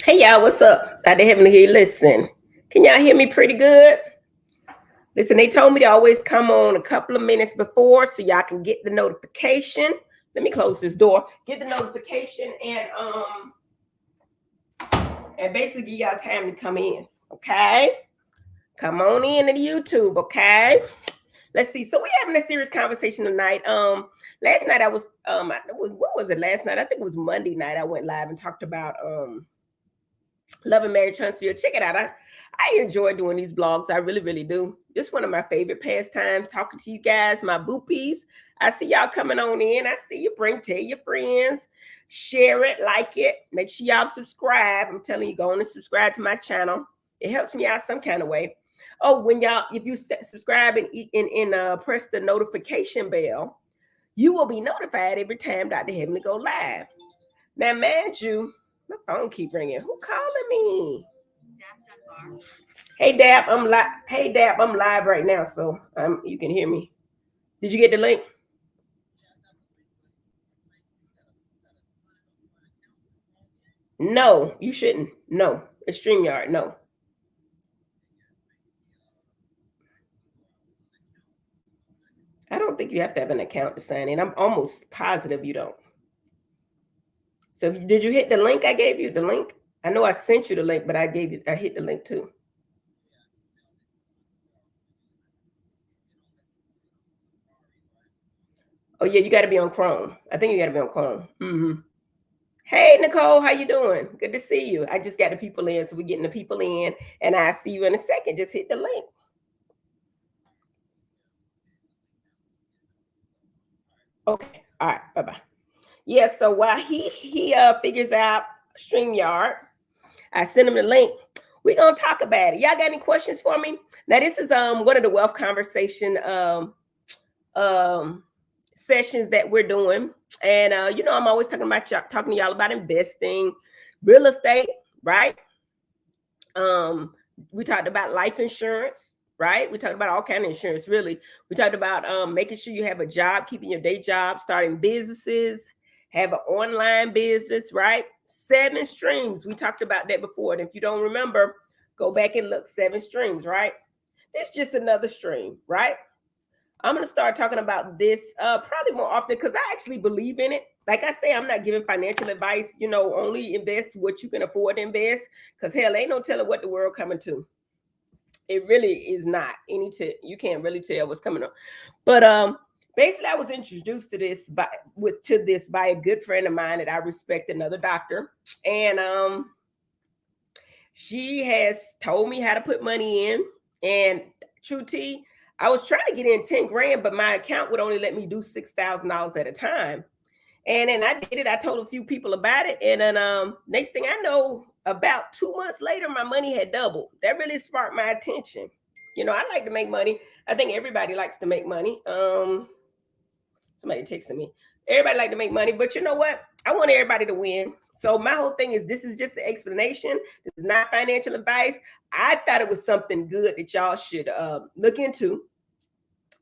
Hey y'all, what's up? Dr. Heavenly here. Listen, can y'all hear me pretty good? Listen, they told me to always come on a couple of minutes before so y'all can get the notification. Let me close this door. Get the notification and basically give y'all time to come in. Okay? Come on in to the YouTube, okay? Let's see. So we're having a serious conversation tonight. Last night what was it last night? I think it was Monday night. I went live and talked about Love and Marriage Huntsville. Check it out. I enjoy doing these blogs. I really, really do. This is one of my favorite pastimes, talking to you guys, my boopies. I see y'all coming on in. I see you. Tell your friends, share it, like it. Make sure y'all subscribe. I'm telling you, go on and subscribe to my channel. It helps me out some kind of way. Oh, if you subscribe and press the notification bell, you will be notified every time Dr. Heavenly go live. Now, mind you, my phone keep ringing. Who calling me? Hey Dap, I'm live. Hey Dap, I'm live right now, so you can hear me. Did you get the link? No, you shouldn't. No, it's StreamYard. No. I don't think you have to have an account to sign in. I'm almost positive you don't. So did you hit the link I gave you? The link? I know I sent you the link, but I hit the link too. Oh yeah, you got to be on Chrome. I think you got to be on Chrome. Mm-hmm. Hey Nicole, how you doing? Good to see you. I just got the people in, so we're getting the people in, and I'll see you in a second. Just hit the link. Okay. All right. Bye-bye. Yeah, so while he figures out StreamYard, I send him the link. We're gonna talk about it. Y'all got any questions for me? Now, this is one of the wealth conversation sessions that we're doing. And I'm always talking to y'all about investing, real estate, right? We talked about life insurance, right? We talked about all kind of insurance, really. We talked about making sure you have a job, keeping your day job, starting businesses, have an online business, right? 7 streams. We talked about that before. And if you don't remember, go back and look. 7 streams, right? It's just another stream, right? I'm going to start talking about this probably more often because I actually believe in it. Like I say, I'm not giving financial advice, only invest what you can afford to invest, because hell, ain't no telling what the world coming to. It really is not you can't really tell what's coming up. But basically I was introduced to this by a good friend of mine that I respect, another doctor. And she has told me how to put money in. And true tea, I was trying to get in 10 grand, but my account would only let me do $6,000 at a time. And then I did it. I told a few people about it. And then next thing I know, about 2 months later, my money had doubled. That really sparked my attention. I like to make money. I think everybody likes to make money. Somebody texted me. Everybody like to make money, but you know what? I want everybody to win. So my whole thing is, this is just an explanation. This is not financial advice. I thought it was something good that y'all should look into.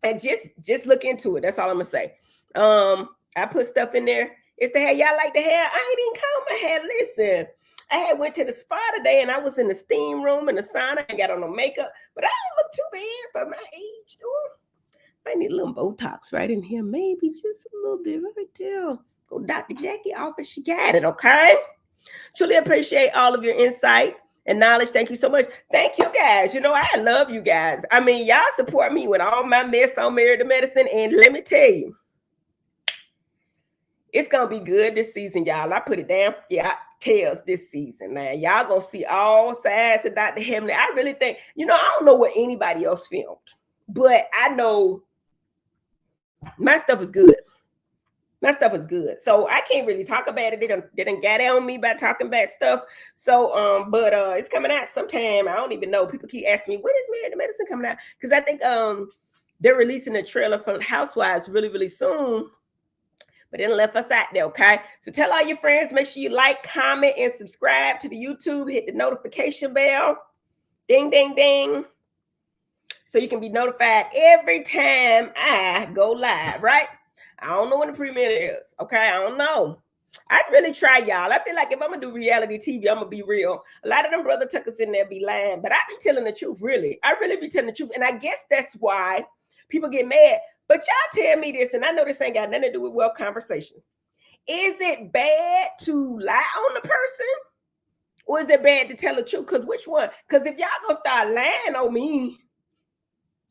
And just look into it. That's all I'm gonna say. I put stuff in there. It's the hair y'all like the hair. I ain't even comb my hair. Listen, I had went to the spa today and I was in the steam room in the sauna and got on no makeup, but I don't look too bad for my age, though. I need a little Botox right in here, maybe just a little bit right there. Go Dr. Jackie office, she got it, okay? Truly appreciate all of your insight and knowledge. Thank you so much. Thank you guys. I love you guys. I mean, y'all support me with all my mess on Married to Medicine. And let me tell you, it's going to be good this season, y'all. I put it down for y'all tails this season, man. Y'all going to see all sides of Dr. Heavenly. I really think, I don't know what anybody else filmed, but I know my stuff is good. My stuff is good. So I can't really talk about it. They done got on me by talking about stuff. So, but it's coming out sometime. I don't even know. People keep asking me, when is Married to Medicine coming out? Because I think they're releasing a trailer for Housewives really, really soon. But then left us out there, okay? So tell all your friends, make sure you like, comment, and subscribe to the YouTube. Hit the notification bell. Ding, ding, ding. So you can be notified every time I go live, right? I don't know when the premiere is, okay? I don't know. I'd really try, y'all. I feel like if I'm gonna do reality TV, I'm gonna be real. A lot of them brother tuckers in there be lying, but I be telling the truth, really. I really be telling the truth. And I guess that's why people get mad. But y'all tell me this, and I know this ain't got nothing to do with wealth conversations. Is it bad to lie on the person? Or is it bad to tell the truth? Because which one? Because if y'all gonna start lying on me,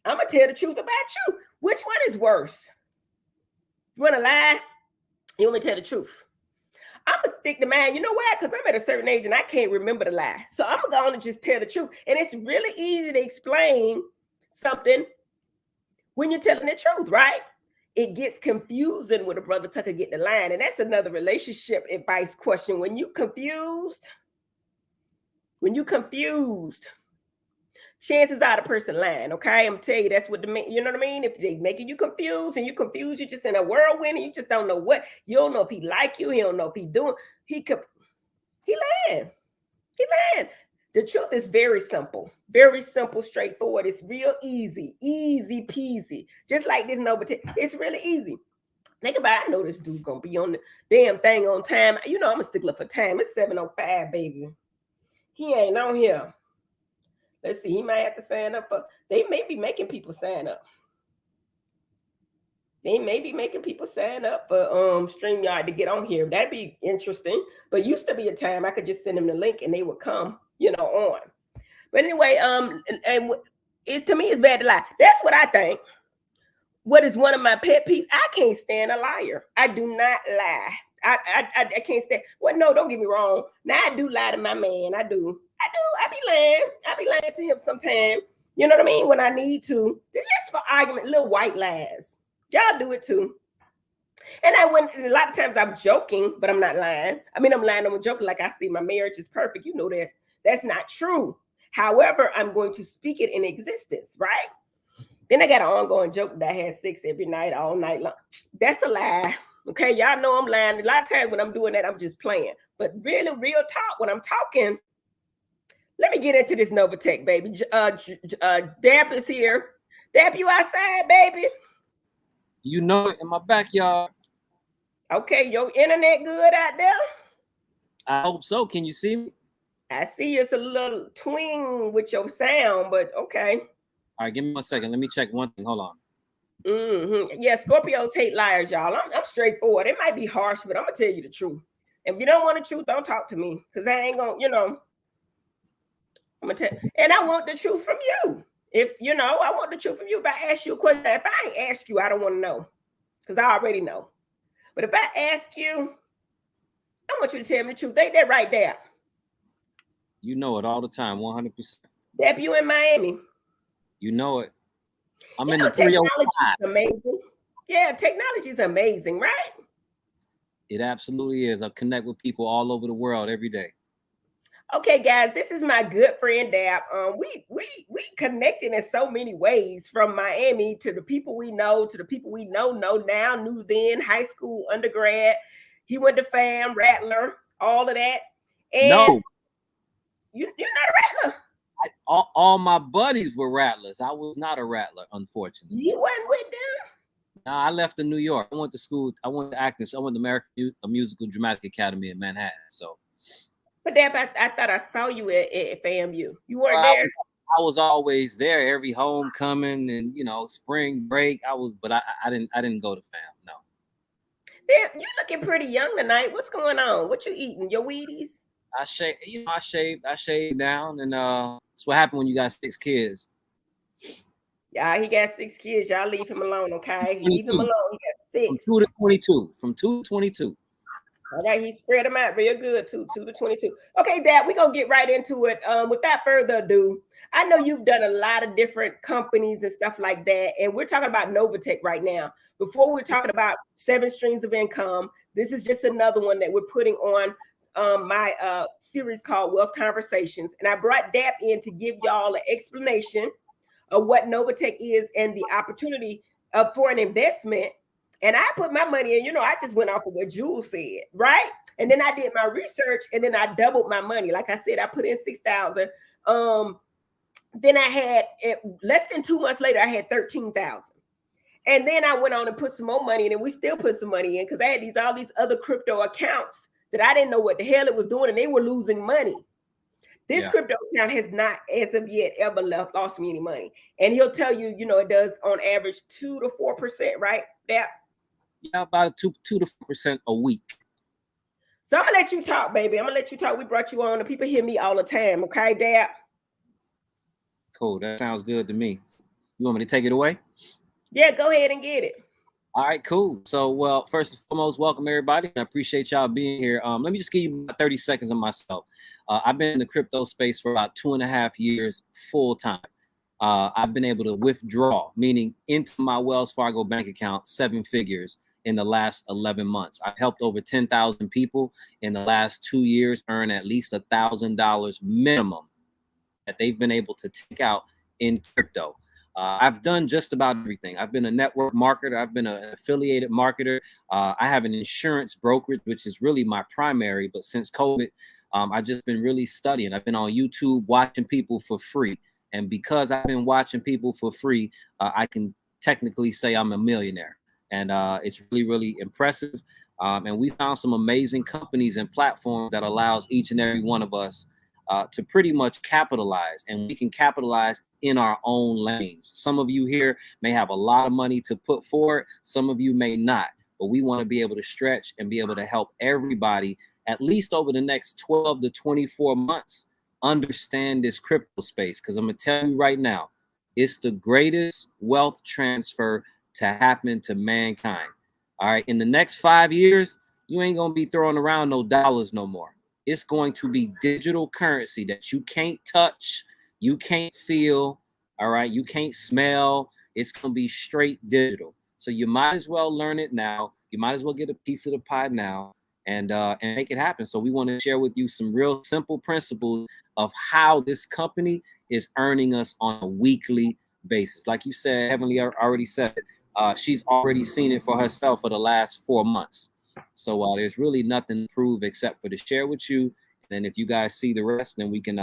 I'm gonna tell the truth about you. Which one is worse? You wanna lie? You want me to tell the truth? I'm gonna stick to mine. You know why? Because I'm at a certain age and I can't remember the lie. So I'm gonna just tell the truth. And it's really easy to explain something when you're telling the truth, right? It gets confusing when a brother tucker get the line. And that's another relationship advice question. When you confused, chances are the person lying, okay? I'm telling you, that's what you know what I mean? If they making you confused and you confused, you're just in a whirlwind and you just don't know what. You don't know if he like you. He don't know if he doing. He lying. He lying. The truth is very simple, straightforward. It's real easy peasy. Just like this NovaTech, it's really easy. Think about it. I know this dude gonna be on the damn thing on time. You know I'm a stickler for time. It's 7:05, baby. He ain't on here. Let's see. He might have to sign up for. They may be making people sign up. They may be making people sign up for StreamYard to get on here. That'd be interesting. But used to be a time I could just send them the link and they would come, on. But anyway, and it to me it's bad to lie. That's what I think. What is one of my pet peeves? I can't stand a liar. I do not lie. I can't stand. Well, no, don't get me wrong. Now I do lie to my man. I do. I be lying. I be lying to him sometimes. You know what I mean? When I need to. It's just for argument, little white lies. Y'all do it too. And a lot of times I'm joking, but I'm not lying. I mean, I'm lying. I'm joking like I see my marriage is perfect. You know that. That's not true. However, I'm going to speak it in existence, right? Then I got an ongoing joke that I had sex every night, all night long. That's a lie. Okay, y'all know I'm lying. A lot of times when I'm doing that, I'm just playing. But really, real talk, when I'm talking, let me get into this NovaTech, baby. Dap is here. Dap, you outside, baby? You know it, in my backyard. Okay, your internet good out there? I hope so. Can you see me? I see it's a little twing with your sound, but okay. All right, give me 1 second. Let me check one thing. Hold on. Yeah, Scorpios hate liars, y'all. I'm straightforward. It might be harsh, but I'm gonna tell you the truth. If you don't want the truth, don't talk to me, because I ain't gonna, I'm gonna tell. And I want the truth from you. If I want the truth from you. If I ask you a question, if I ain't ask you, I don't want to know, because I already know. But if I ask you, I want you to tell me the truth. Ain't that right, Dap? You know it all the time, 100%. Dap, you in Miami? You know it. I'm in the 305. Amazing. Yeah, technology is amazing, right? It absolutely is. I connect with people all over the world every day. Okay, guys, this is my good friend Dap. We connected in so many ways, from Miami to the people we know to the people we know now, knew then, high school, undergrad. He went to FAM, Rattler, all of that. And no, you're not a Rattler. All my buddies were Rattlers. I was not a Rattler, unfortunately. You wasn't with them? No, I left in New York. I went to school. I went to acting. I went to American Musical Dramatic Academy in Manhattan. So, but Dap, I thought I saw you at FAMU. You weren't there. I was always there every homecoming and spring break. But I didn't go to FAM. No. Damn, you looking pretty young tonight. What's going on? What you eating? Your Wheaties? I shaved down, and that's what happened when you got 6 kids. Yeah, he got 6 kids. Y'all leave him alone, okay? Leave him alone. He got 6. From 2 to 22. From 2 to 22. All right, he spread them out real good, 2 to 22. Okay, Dad, we're going to get right into it. Without further ado, I know you've done a lot of different companies and stuff like that, and we're talking about NovaTech right now. Before we're talking about 7 streams of income, this is just another one that we're putting on my series called Wealth Conversations. And I brought Dap in to give y'all an explanation of what NovaTech is and the opportunity for an investment. And I put my money in, I just went off of what Jules said, right? And then I did my research, and then I doubled my money. Like I said, I put in $6,000. Then I had, less than 2 months later, I had $13,000. And then I went on and put some more money in, and we still put some money in because I had all these other crypto accounts that I didn't know what the hell it was doing, and they were losing money. This crypto account has not, as of yet, ever lost me any money. And he'll tell you, you know, it does on average 2 to 4%, right? Yeah, about 2 to 4% a week. So I'm gonna let you talk, baby. I'm gonna let you talk. We brought you on, and people hear me all the time. Okay, Dad? Cool. That sounds good to me. You want me to take it away? Yeah, go ahead and get it. All right, cool. So, well, first and foremost, welcome everybody. I appreciate y'all being here. Let me just give you about 30 seconds of myself. I've been in the crypto space for about 2.5 years full time. I've been able to withdraw, meaning into my Wells Fargo bank account, 7 figures in the last 11 months. I've helped over 10,000 people in the last 2 years earn at least $1,000 minimum that they've been able to take out in crypto. I've done just about everything. I've been a network marketer. I've been an affiliated marketer. I have an insurance brokerage, which is really my primary. But since COVID, I've just been really studying. I've been on YouTube watching people for free. And because I've been watching people for free, I can technically say I'm a millionaire. And it's really, really impressive. And we found some amazing companies and platforms that allows each and every one of us to pretty much capitalize, and we can capitalize in our own lanes. Some of you here may have a lot of money to put forward. Some of you may not, but we want to be able to stretch and be able to help everybody at least over the next 12 to 24 months understand this crypto space. Because I'm going to tell you right now, it's the greatest wealth transfer to happen to mankind. All right. In the next 5 years, you ain't going to be throwing around no dollars no more. It's going to be digital currency that you can't touch, you can't feel, all right? You can't smell. It's going to be straight digital. So you might as well learn it now. You might as well get a piece of the pie now and make it happen. So we want to share with you some real simple principles of how this company is earning us on a weekly basis. Like you said, Heavenly already said it. She's already seen it for herself for the last 4 months. So there's really nothing to prove except for to share with you. And if you guys see the rest, then we can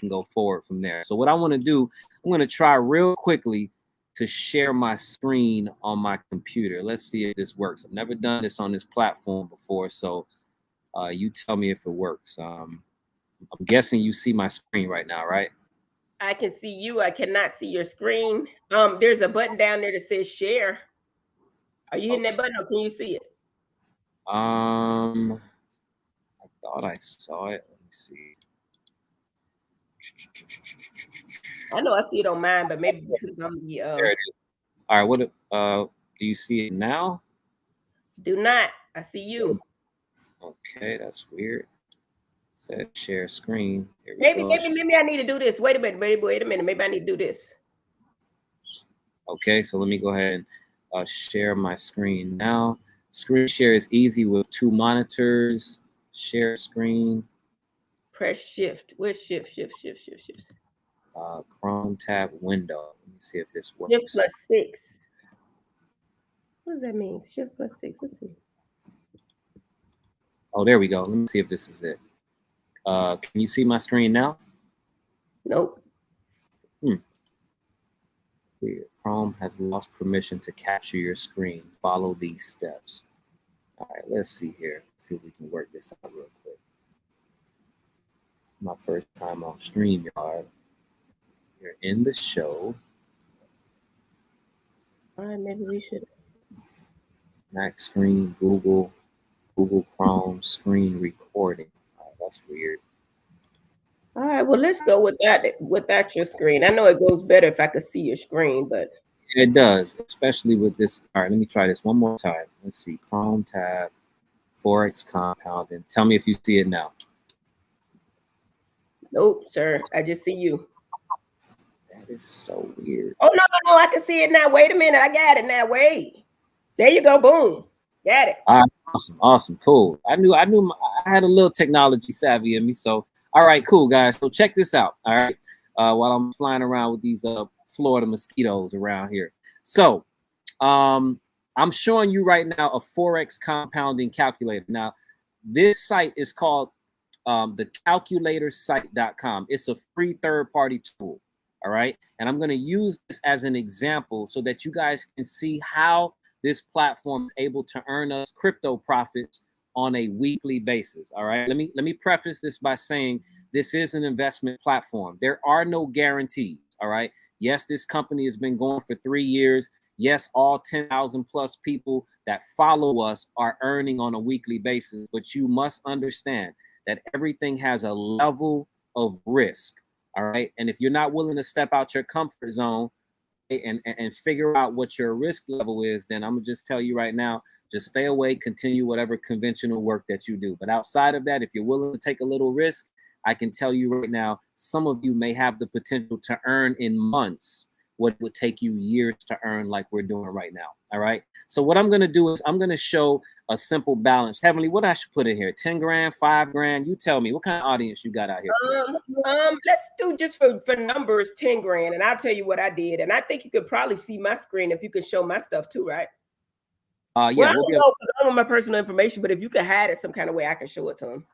go forward from there. So what I want to do, I'm going to try real quickly to share my screen on my computer. Let's see if this works. I've never done this on this platform before. So you tell me if it works. I'm guessing you see my screen right now, right? I can see you. I cannot see your screen. There's a button down there that says share. Are you hitting that button, or can you see it? I thought I saw it. Let me see. I know I see it on mine, but maybe because I'm the there it is. All right, what do you see it now? Do not. I see you. Okay, that's weird. Said share screen. Maybe I need to do this. Wait a minute, wait a minute. Maybe I need to do this. Okay, so let me go ahead and share my screen now. Screen share is easy with 2 monitors. Share screen. Press shift. Where's shift? Chrome tab window. Let me see if this works. Shift plus 6. What does that mean? Shift plus 6. Let's see. Oh, there we go. Let me see if this is it. Can you see my screen now? Nope. Weird. Chrome has lost permission to capture your screen. Follow these steps. All right, let's see here. Let's see if we can work this out real quick. It's my first time on StreamYard. You're in the show. All right, maybe we should. Mac screen, Google Chrome screen recording. Oh, that's weird. All right, well, let's go without your screen. I know it goes better if I could see your screen, but it does, especially with this. All right, let me try this one more time. Let's see, Chrome tab, Forex compounding. Tell me if you see it now. Nope, sir. I just see you. That is so weird. Oh, no. I can see it now. Wait a minute. I got it now. Wait. There you go. Boom. Got it. All right, awesome, cool. I knew I had a little technology savvy in me. So, all right, cool, guys. So check this out. All right, while I'm flying around with these Florida mosquitoes around here. So, I'm showing you right now a Forex compounding calculator. Now, this site is called thecalculatorsite.com. It's a free third-party tool. All right. And I'm going to use this as an example so that you guys can see how this platform is able to earn us crypto profits on a weekly basis. All right. Let me preface this by saying this is an investment platform. There are no guarantees. All right. Yes, this company has been going for 3 years. Yes, all 10,000 plus people that follow us are earning on a weekly basis. But you must understand that everything has a level of risk. All right. And if you're not willing to step out your comfort zone and figure out what your risk level is, then I'm gonna just tell you right now, just stay away, continue whatever conventional work that you do. But outside of that, if you're willing to take a little risk, I can tell you right now, some of you may have the potential to earn in months what would take you years to earn, like we're doing right now. All right. So what I'm gonna do is I'm gonna show a simple balance. Heavenly, what I should put in here? 10 grand, 5 grand. You tell me what kind of audience you got out here today. Let's do just for numbers, 10 grand, and I'll tell you what I did. And I think you could probably see my screen if you could show my stuff too, right? Yeah, well, I don't know, I don't want my personal information, but if you could hide it some kind of way, I can show it to them.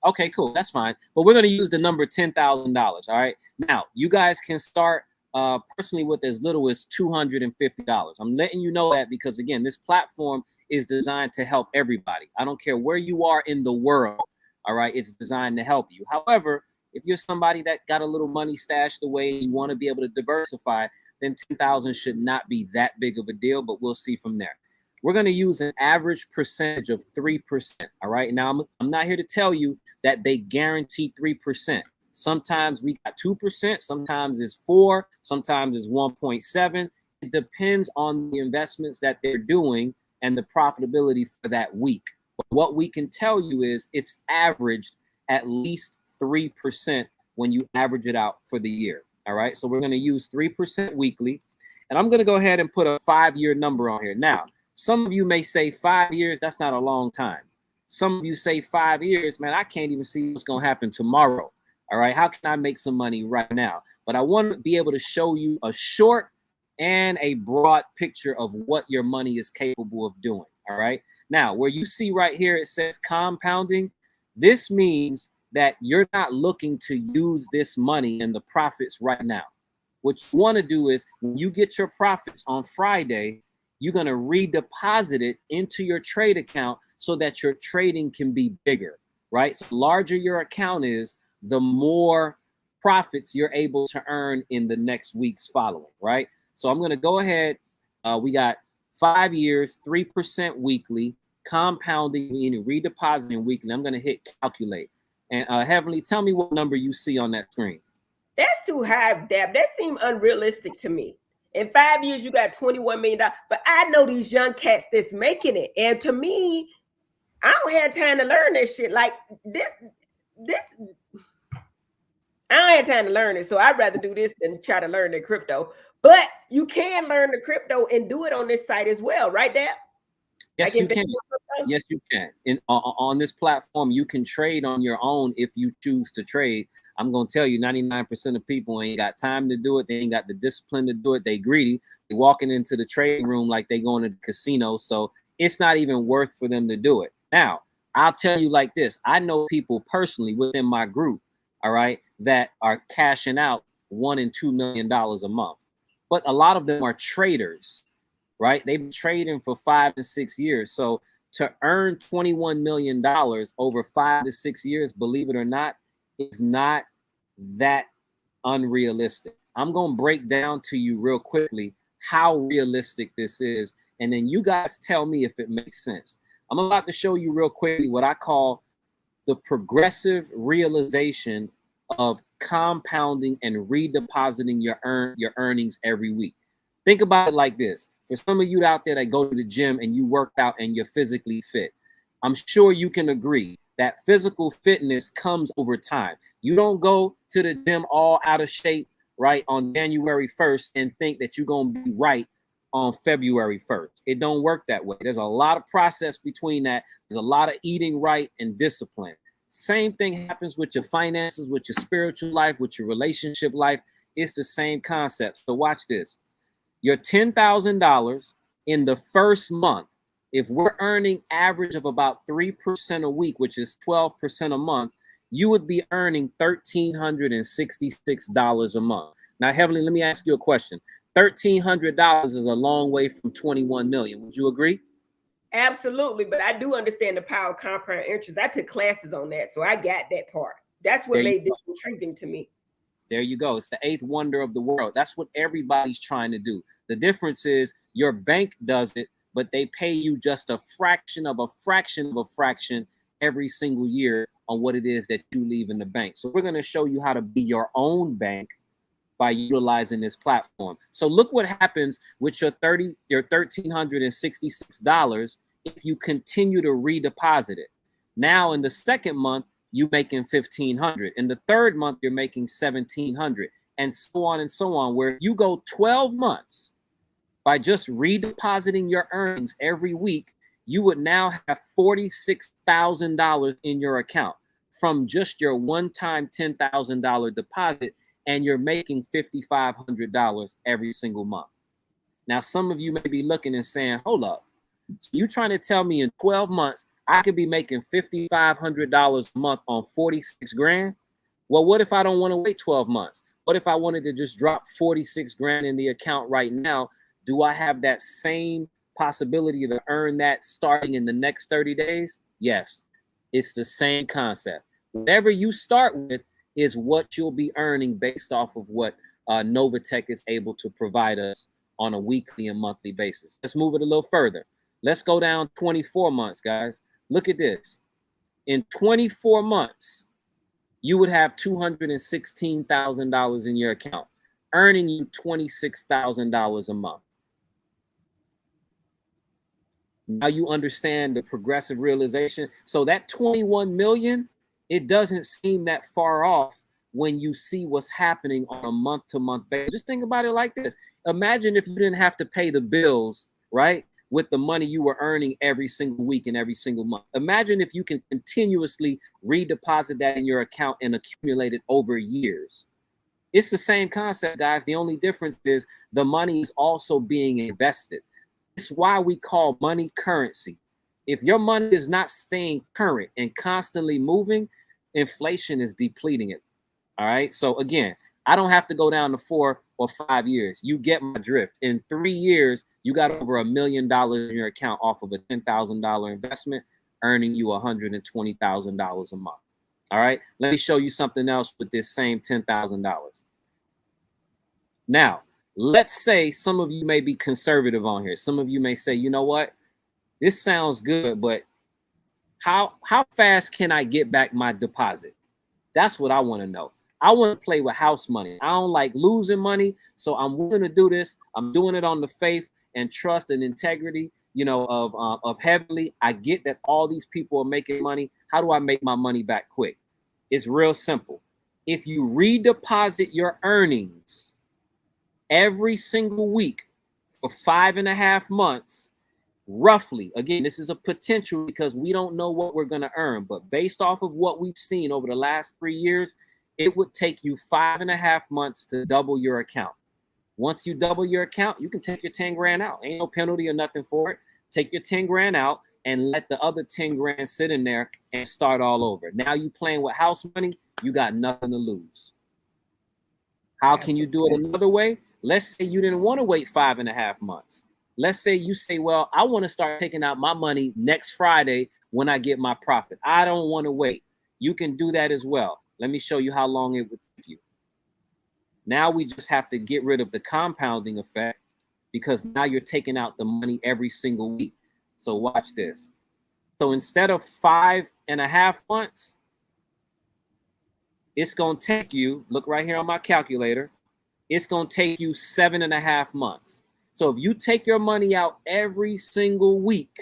Okay, cool. That's fine. But we're going to use the number $10,000. All right. Now, you guys can start personally with as little as $250. I'm letting you know that because, again, this platform is designed to help everybody. I don't care where you are in the world. All right. It's designed to help you. However, if you're somebody that got a little money stashed away and you want to be able to diversify, then 10,000 should not be that big of a deal, but we'll see from there. We're going to use an average percentage of 3%. All right. Now, I'm not here to tell you that they guarantee 3%. Sometimes we got 2%. Sometimes it's 4. Sometimes it's 1.7. It depends on the investments that they're doing and the profitability for that week. But what we can tell you is it's averaged at least 3% when you average it out for the year. All right. So we're going to use 3% weekly. And I'm going to go ahead and put a 5-year number on here. Now, some of you may say 5 years, that's not a long time. Some of you say 5 years, man, I can't even see what's going to happen tomorrow. All right. How can I make some money right now? But I want to be able to show you a short and a broad picture of what your money is capable of doing. All right. Now, where you see right here, it says compounding. This means that you're not looking to use this money and the profits right now. What you want to do is when you get your profits on Friday, you're going to redeposit it into your trade account so that your trading can be bigger, right? So the larger your account is, the more profits you're able to earn in the next weeks following, right? So I'm going to go ahead. We got 5 years, 3% weekly, compounding, meaning redepositing weekly. I'm going to hit calculate. And Heavenly, tell me what number you see on that screen. That's too high, Dab. That seems unrealistic to me. In 5 years, you got $21 million. But I know these young cats that's making it. And to me, I don't have time to learn that shit. Like this, I don't have time to learn it. So I'd rather do this than try to learn the crypto. But you can learn the crypto and do it on this site as well, right, Dab? Yes, you can. Yes, you can. On this platform, you can trade on your own if you choose to trade. I'm going to tell you 99% of people ain't got time to do it. They ain't got the discipline to do it. They greedy. They walking into the trading room like they going to the casino. So it's not even worth for them to do it. Now, I'll tell you like this. I know people personally within my group, all right, that are cashing out $1 and $2 million a month. But a lot of them are traders, right? They've been trading for 5 and 6 years. So to earn $21 million over 5 to 6 years, believe it or not, is not that unrealistic. I'm going to break down to you real quickly how realistic this is. And then you guys tell me if it makes sense. I'm about to show you real quickly what I call the progressive realization of compounding and redepositing your earnings every week. Think about it like this. For some of you out there that go to the gym and you work out and you're physically fit, I'm sure you can agree that physical fitness comes over time. You don't go to the gym all out of shape, right, on January 1st and think that you're going to be right on February 1st. It don't work that way. There's a lot of process between that. There's a lot of eating right and discipline. Same thing happens with your finances, with your spiritual life, with your relationship life. It's the same concept. So watch this. Your $10,000 in the first month, if we're earning average of about 3% a week, which is 12% a month, you would be earning $1,366 a month. Now, Heavenly, let me ask you a question. $1,300 is a long way from 21 million. Would you agree? Absolutely, but I do understand the power of compound interest. I took classes on that, so I got that part. That's what made this intriguing to me. There you go. It's the eighth wonder of the world. That's what everybody's trying to do. The difference is your bank does it, but they pay you just a fraction of a fraction of a fraction every single year on what it is that you leave in the bank. So we're going to show you how to be your own bank by utilizing this platform. So look what happens with your $1,366 if you continue to redeposit it. Now in the second month, you're making $1,500. In the third month, you're making $1,700, and so on, where you go 12 months by just redepositing your earnings every week, you would now have $46,000 in your account from just your one-time $10,000 deposit, and you're making $5,500 every single month. Now, some of you may be looking and saying, hold up, so you're trying to tell me in 12 months, I could be making $5,500 a month on 46 grand? Well, what if I don't want to wait 12 months? What if I wanted to just drop 46 grand in the account right now? Do I have that same possibility to earn that starting in the next 30 days? Yes, it's the same concept. Whatever you start with is what you'll be earning based off of what NovaTech is able to provide us on a weekly and monthly basis. Let's move it a little further. Let's go down 24 months, guys. Look at this. In 24 months, you would have $216,000 in your account, earning you $26,000 a month. Now you understand the progressive realization. So that 21 million, it doesn't seem that far off when you see what's happening on a month-to-month basis. Just think about it like this. Imagine if you didn't have to pay the bills, right, with the money you were earning every single week and every single month. Imagine if you can continuously redeposit that in your account and accumulate it over years. It's the same concept, guys. The only difference is the money is also being invested. It's why we call money currency. If your money is not staying current and constantly moving, inflation is depleting it. All right. So again, I don't have to go down to 4 or 5 years. You get my drift. In 3 years, you got over $1 million in your account off of a $10,000 investment, earning you $120,000 a month. All right. Let me show you something else with this same $10,000. Now, let's say some of you may be conservative on here. Some of you may say, you know what? This sounds good, but how fast can I get back my deposit? That's what I want to know. I want to play with house money. I don't like losing money, so I'm willing to do this. I'm doing it on the faith and trust and integrity, you know, of Heavenly. I get that all these people are making money. How do I make my money back quick? It's real simple. If you redeposit your earnings every single week for 5.5 months, roughly, again, this is a potential because we don't know what we're going to earn, but based off of what we've seen over the last 3 years, it would take you 5.5 months to double your account. Once you double your account, you can take your 10 grand out. Ain't no penalty or nothing for it. Take your 10 grand out and let the other 10 grand sit in there and start all over. Now you playing with house money, you got nothing to lose. How can you do it another way? Let's say you didn't want to wait 5.5 months. Let's say you say, well, I want to start taking out my money next Friday when I get my profit. I don't want to wait. You can do that as well. Let me show you how long it would take you. Now we just have to get rid of the compounding effect because now you're taking out the money every single week. So watch this. So instead of 5.5 months, it's going to take you, look right here on my calculator, it's going to take you 7.5 months. So if you take your money out every single week,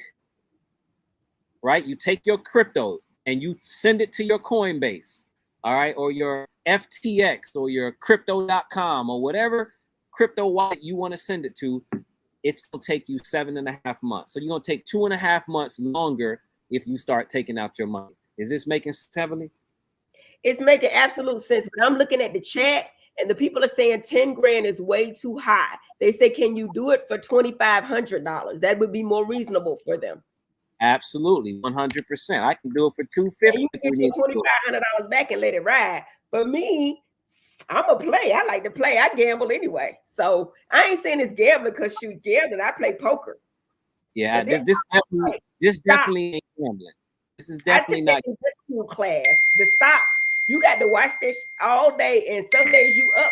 right, you take your crypto and you send it to your Coinbase, all right, or your FTX or your crypto.com or whatever crypto wallet you want to send it to, it's going to take you 7.5 months. So you're going to take 2.5 months longer if you start taking out your money. Is this making sense, Heavenly? It's making absolute sense. But I'm looking at the chat and the people are saying 10 grand is way too high. They say, can you do it for $2,500? That would be more reasonable for them. Absolutely, 100%. I can do it for $250. And you can get your $2,500 back and let it ride. But me, I'm a play. I like to play. I gamble anyway. So I ain't saying it's gambling because shoot, gambling. I play poker. Yeah, But this this stop. definitely ain't gambling. This is I definitely think that not. in this school class, the stocks, you got to watch this all day. And some days you up,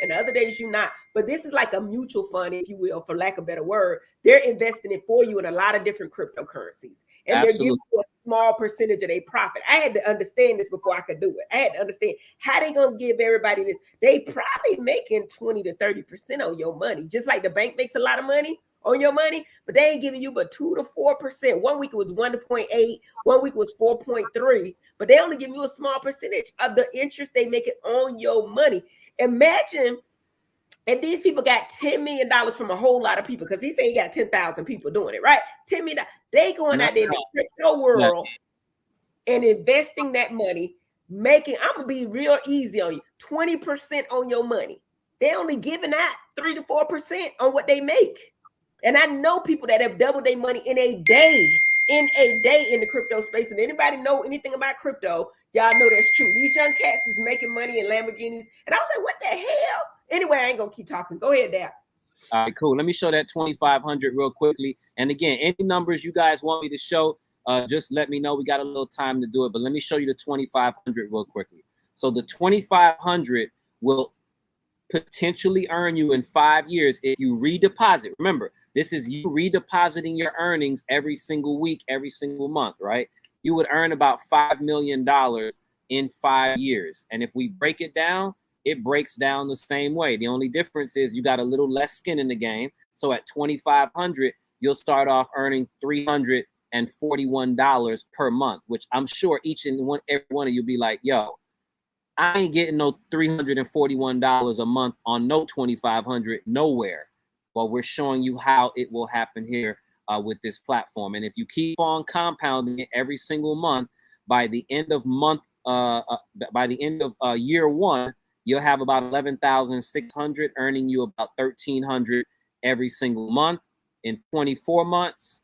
and other days you not. But this is like a mutual fund, if you will, for lack of a better word. They're investing it for you in a lot of different cryptocurrencies. And they're giving Absolutely. you a small percentage of their profit. I had to understand this before I could do it. I had to understand how they going to give everybody this. They probably making 20 to 30% on your money. Just like the bank makes a lot of money on your money, but they ain't giving you but 2 to 4%. 1 week it was 1.8, 1 week was 4.3, but they only give you a small percentage of the interest they make it on your money. Imagine if these people got $10 million from a whole lot of people, because he said he got 10,000 people doing it, right? $10 million. They going out there in the crypto world and investing that money, making, I'm gonna be real easy on you, 20% on your money. They only giving out 3 to 4% on what they make. And I know people that have doubled their money in a day in the crypto space. And anybody know anything about crypto, y'all know that's true. These young cats is making money in Lamborghinis. And I was like, what the hell? Anyway, I ain't gonna keep talking. Go ahead, Dad. All right, cool. Let me show that 2,500 real quickly. And again, any numbers you guys want me to show, just let me know. We got a little time to do it, but let me show you the 2,500 real quickly. So the 2,500 will potentially earn you in 5 years if you redeposit. Remember, this is you redepositing your earnings every single week, every single month, right? You would earn about $5 million in 5 years. And if we break it down, it breaks down the same way. The only difference is you got a little less skin in the game. So at 2,500, you'll start off earning $341 per month, which I'm sure every one of you be like, yo, I ain't getting no $341 a month on no 2,500 nowhere. Well, we're showing you how it will happen here with this platform. And if you keep on compounding it every single month, by the end of year one, you'll have about 11,600, earning you about 1,300 every single month. In 24 months,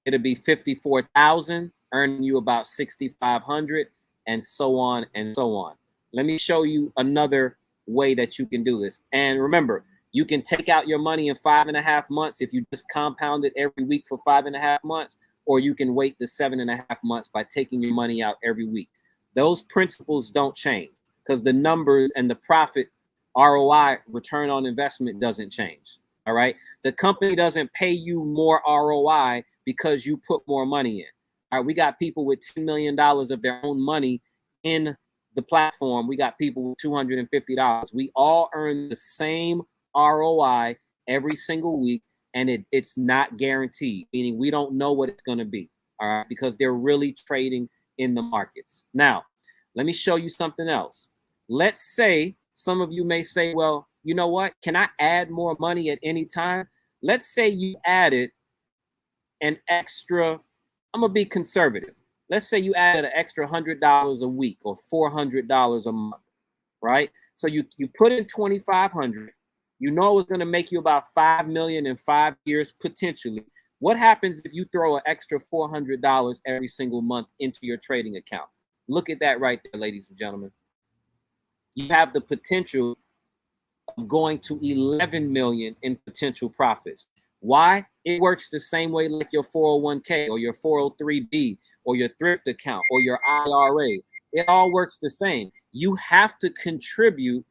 it'll be 54,000, earning you about 6,500, and so on and so on. Let me show you another way that you can do this. And remember, you can take out your money in 5.5 months if you just compound it every week for 5.5 months, or you can wait the 7.5 months by taking your money out every week. Those principles don't change because the numbers and the profit ROI, return on investment, doesn't change. All right. The company doesn't pay you more ROI because you put more money in. All right. We got people with $10 million of their own money in the platform. We got people with $250. We all earn the same ROI every single week, and it's not guaranteed, meaning we don't know what it's going to be. All right. Because they're really trading in the markets. Now, let me show you something else. Let's say some of you may say, well, you know what? Can I add more money at any time? Let's say you added an extra, I'm going to be conservative. Let's say you added an extra $100 a week or $400 a month, right? So you put in 2,500. You know it's going to make you about $5 million in 5 years potentially. What happens if you throw an extra $400 every single month into your trading account? Look at that right there, ladies and gentlemen. You have the potential of going to 11 million in potential profits. Why? It works the same way like your 401k or your 403b or your thrift account or your IRA. It all works the same. You have to contribute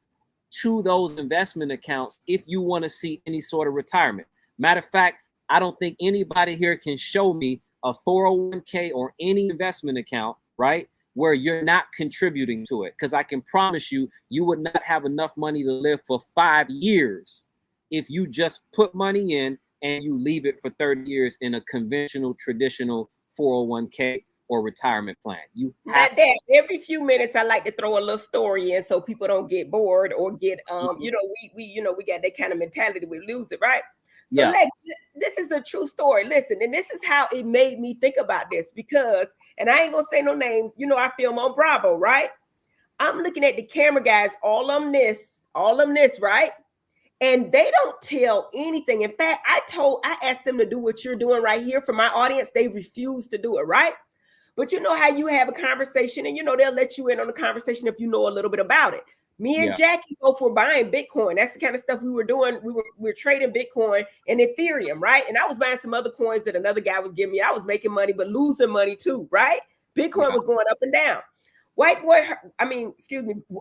to those investment accounts if you want to see any sort of retirement. Matter of fact, I don't think anybody here can show me a 401k or any investment account, right, where you're not contributing to it. Because I can promise you, you would not have enough money to live for 5 years if you just put money in and you leave it for 30 years in a conventional, traditional 401k or retirement plan. You have that every few minutes I like to throw a little story in so people don't get bored or get we got that kind of mentality, we lose it, right? So yeah. This is a true story. Listen, and this is how it made me think about this because, and I ain't gonna say no names, I film on Bravo, right? I'm looking at the camera guys, all of them this, right? And they don't tell anything. In fact, I asked them to do what you're doing right here for my audience. They refuse to do it, right? But you know how you have a conversation and they'll let you in on the conversation if you know a little bit about it. Me and Yeah. Jackie both were buying Bitcoin. That's the kind of stuff we were doing. We were trading Bitcoin and Ethereum, right? And I was buying some other coins that another guy was giving me. I was making money, but losing money too, right? Bitcoin was going up and down. White boy,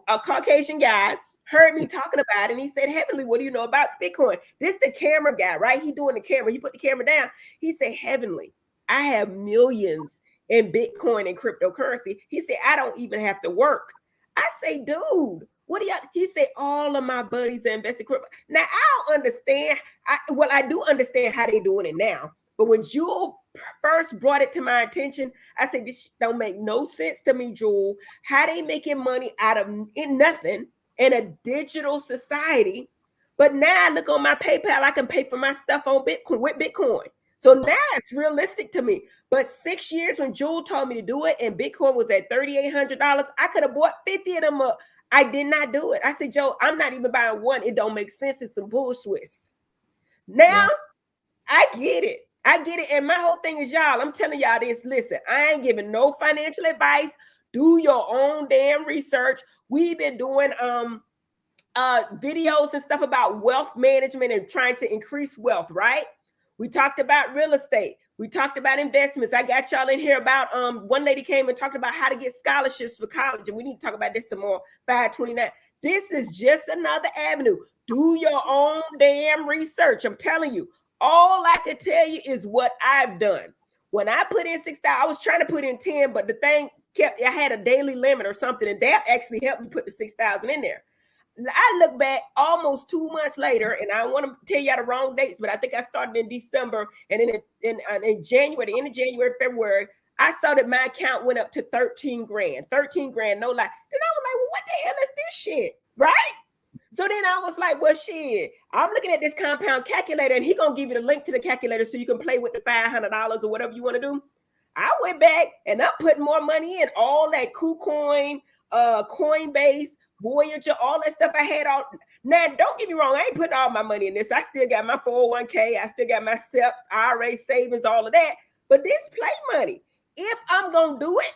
a Caucasian guy heard me talking about it, and he said, Heavenly, what do you know about Bitcoin? This the camera guy, right? He doing the camera. He put the camera down. He said, Heavenly, I have millions in Bitcoin and cryptocurrency. He said, I don't even have to work. I say, dude, what do y'all? He said, all of my buddies are investing crypto. Now, I don't understand. I do understand how they doing it now. But when Jewel first brought it to my attention, I said, this don't make no sense to me, Jewel. How they making money out of nothing in a digital society? But now I look on my PayPal, I can pay for my stuff on Bitcoin with Bitcoin. So now it's realistic to me. But 6 years when Jewel told me to do it and Bitcoin was at $3,800, I could have bought 50 of them up. I did not do it. I said, Joe, I'm not even buying one. It don't make sense. It's some bullshit. Now, I get it. I get it. And my whole thing is, y'all, I'm telling y'all this. Listen, I ain't giving no financial advice. Do your own damn research. We've been doing videos and stuff about wealth management and trying to increase wealth, right? We talked about real estate. We talked about investments. I got y'all in here about one lady came and talked about how to get scholarships for college, and we need to talk about this some more. 529. This is just another avenue. Do your own damn research. I'm telling you. All I can tell you is what I've done. When I put in 6,000, I was trying to put in 10, but the thing kept, I had a daily limit or something, and that actually helped me put the 6,000 in there. I look back almost 2 months later, and I want to tell you the wrong dates, but I think I started in December, and then in January, the end of January, February, I saw that my account went up to 13 grand, no lie. Then I was like, well, what the hell is this shit, right? So then I was like, well, shit, I'm looking at this compound calculator, and he's going to give you the link to the calculator so you can play with the $500 or whatever you want to do. I went back, and I'm putting more money in, all that KuCoin, Coinbase, Voyager, all that stuff I had. Now, don't get me wrong, I ain't putting all my money in this. I still got my 401k. I still got my SEP, IRA savings, all of that. But this play money, if I'm going to do it,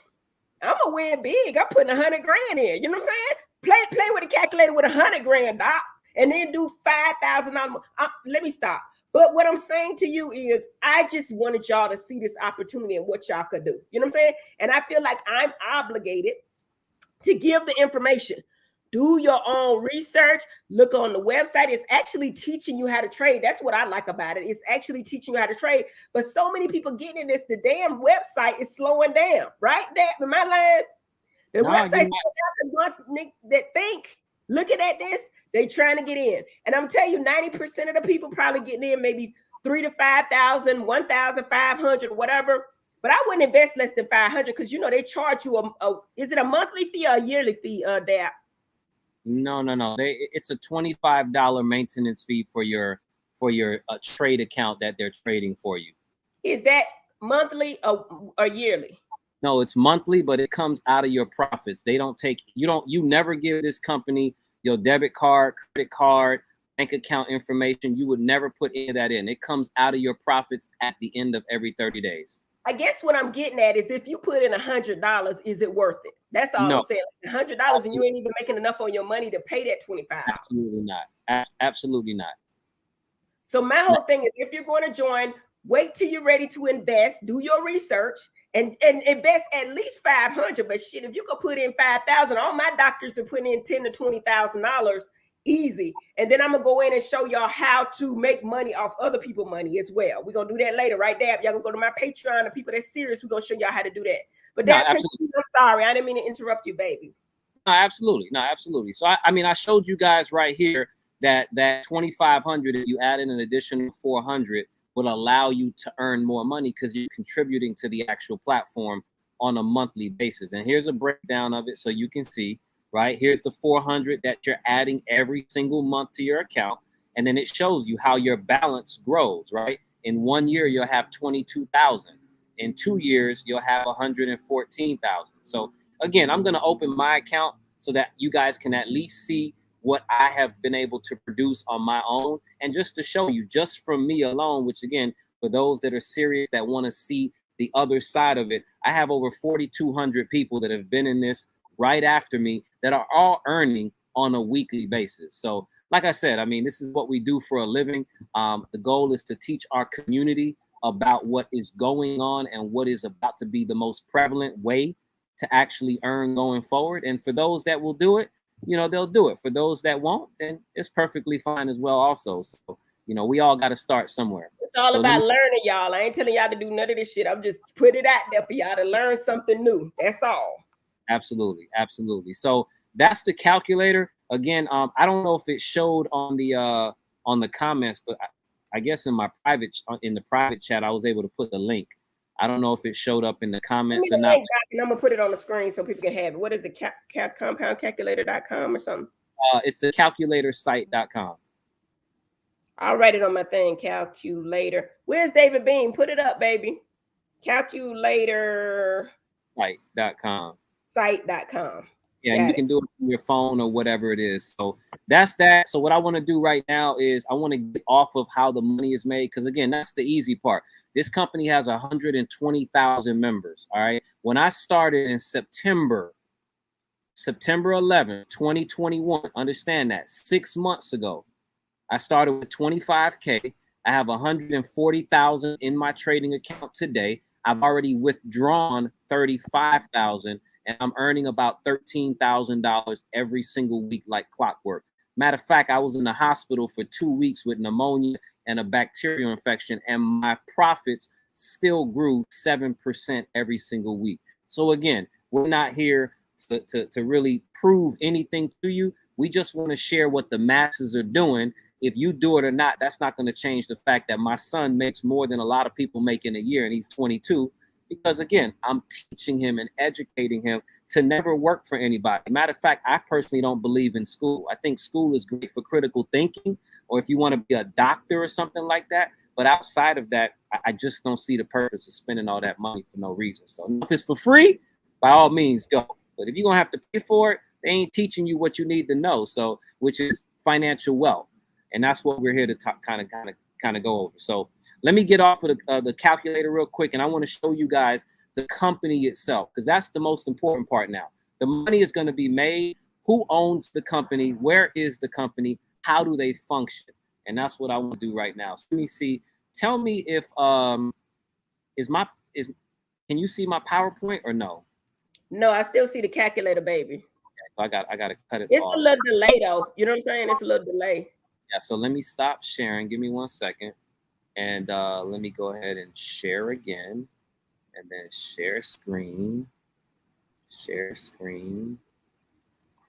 I'm going to win big. I'm putting 100 grand in. You know what I'm saying? Play with a calculator with 100 grand, doc, and then do $5,000. Let me stop. But what I'm saying to you is I just wanted y'all to see this opportunity and what y'all could do. You know what I'm saying? And I feel like I'm obligated to give the information. Do your own research. Look on the website. It's actually teaching you how to trade. That's what I like about it. It's actually teaching you how to trade. But so many people getting in this, the damn website is slowing down, right? Am I lying? The website that think, looking at this, they trying to get in. And I'm telling you, 90% of the people probably getting in maybe 3,000 to 5,000, 1,500, whatever. But I wouldn't invest less than 500 because you know they charge you is it a monthly fee or a yearly fee, Dap? No. It's a $25 maintenance fee for your trade account that they're trading for you. Is that monthly or yearly? No, it's monthly, but it comes out of your profits. They don't take, you never give this company your debit card, credit card, bank account information. You would never put any of that in. It comes out of your profits at the end of every 30 days. I guess what I'm getting at is if you put in $100, is it worth it? That's all I'm saying. $100 and you ain't even making enough on your money to pay that $25. Absolutely not. Absolutely not. So my whole thing is if you're going to join, wait till you're ready to invest, do your research, and invest at least $500. But shit, if you could put in $5,000, all my doctors are putting in $10,000 to $20,000 easy. And then I'm gonna go in and show y'all how to make money off other people's money as well. We're gonna do that later, right there. Y'all gonna go to my Patreon, the people that's serious, we're gonna show y'all how to do that. But I'm sorry, I didn't mean to interrupt you, baby. No, absolutely. So I showed you guys right here that 2,500, if you add in an additional 400, will allow you to earn more money because you're contributing to the actual platform on a monthly basis. And here's a breakdown of it so you can see. Right, here's the 400 that you're adding every single month to your account. And then it shows you how your balance grows, right? In 1 year, you'll have 22,000. In 2 years, you'll have 114,000. So again, I'm going to open my account so that you guys can at least see what I have been able to produce on my own. And just to show you, just from me alone, which again, for those that are serious, that want to see the other side of it, I have over 4,200 people that have been in this right after me that are all earning on a weekly basis. So like I said, I mean, this is what we do for a living. The goal is to teach our community about what is going on and what is about to be the most prevalent way to actually earn going forward. And for those that will do it, you know, they'll do it. For those that won't, then it's perfectly fine as well also. So, you know, we all got to start somewhere. It's all about learning, y'all. I ain't telling y'all to do none of this shit. I'm just put it out there for y'all to learn something new. That's all. Absolutely. Absolutely. So that's the calculator. Again, I don't know if it showed on the comments, but I guess in the private chat, I was able to put the link. I don't know if it showed up in the comments or not. And I'm gonna put it on the screen so people can have it. What is it? Compoundcalculator.com or something? It's the calculatorsite.com. I'll write it on my thing. Calculator. Where's David Bean? Put it up, baby. Calculator site.com. Site.com. Yeah, and you can do it from your phone or whatever it is. So that's that. So what I want to do right now is I want to get off of how the money is made, because again, that's the easy part. This company has 120,000 members. All right. When I started in September 11, 2021, understand that 6 months ago, I started with 25K. I have 140,000 in my trading account today. I've already withdrawn 35,000, and I'm earning about $13,000 every single week like clockwork. Matter of fact, I was in the hospital for 2 weeks with pneumonia and a bacterial infection, and my profits still grew 7% every single week. So again, we're not here to really prove anything to you. We just want to share what the masses are doing. If you do it or not, that's not going to change the fact that my son makes more than a lot of people make in a year, and he's 22. Because again, I'm teaching him and educating him to never work for anybody. Matter of fact, I personally don't believe in school. I think school is great for critical thinking, or if you want to be a doctor or something like that. But outside of that, I just don't see the purpose of spending all that money for no reason. So if it's for free, by all means, go. But if you're going to have to pay for it, they ain't teaching you what you need to know. So, which is financial wealth. And that's what we're here to talk, kind of go over. So let me get off of the calculator real quick, and I want to show you guys the company itself, because that's the most important part now. The money is going to be made. Who owns the company? Where is the company? How do they function? And that's what I want to do right now. So let me see. Tell me if can you see my PowerPoint or no? No, I still see the calculator, baby. Okay, so I got to cut it off. It's off. A little delay though. You know what I'm saying? It's a little delay. Yeah, so let me stop sharing. Give me 1 second. And let me go ahead and share again. And then share screen.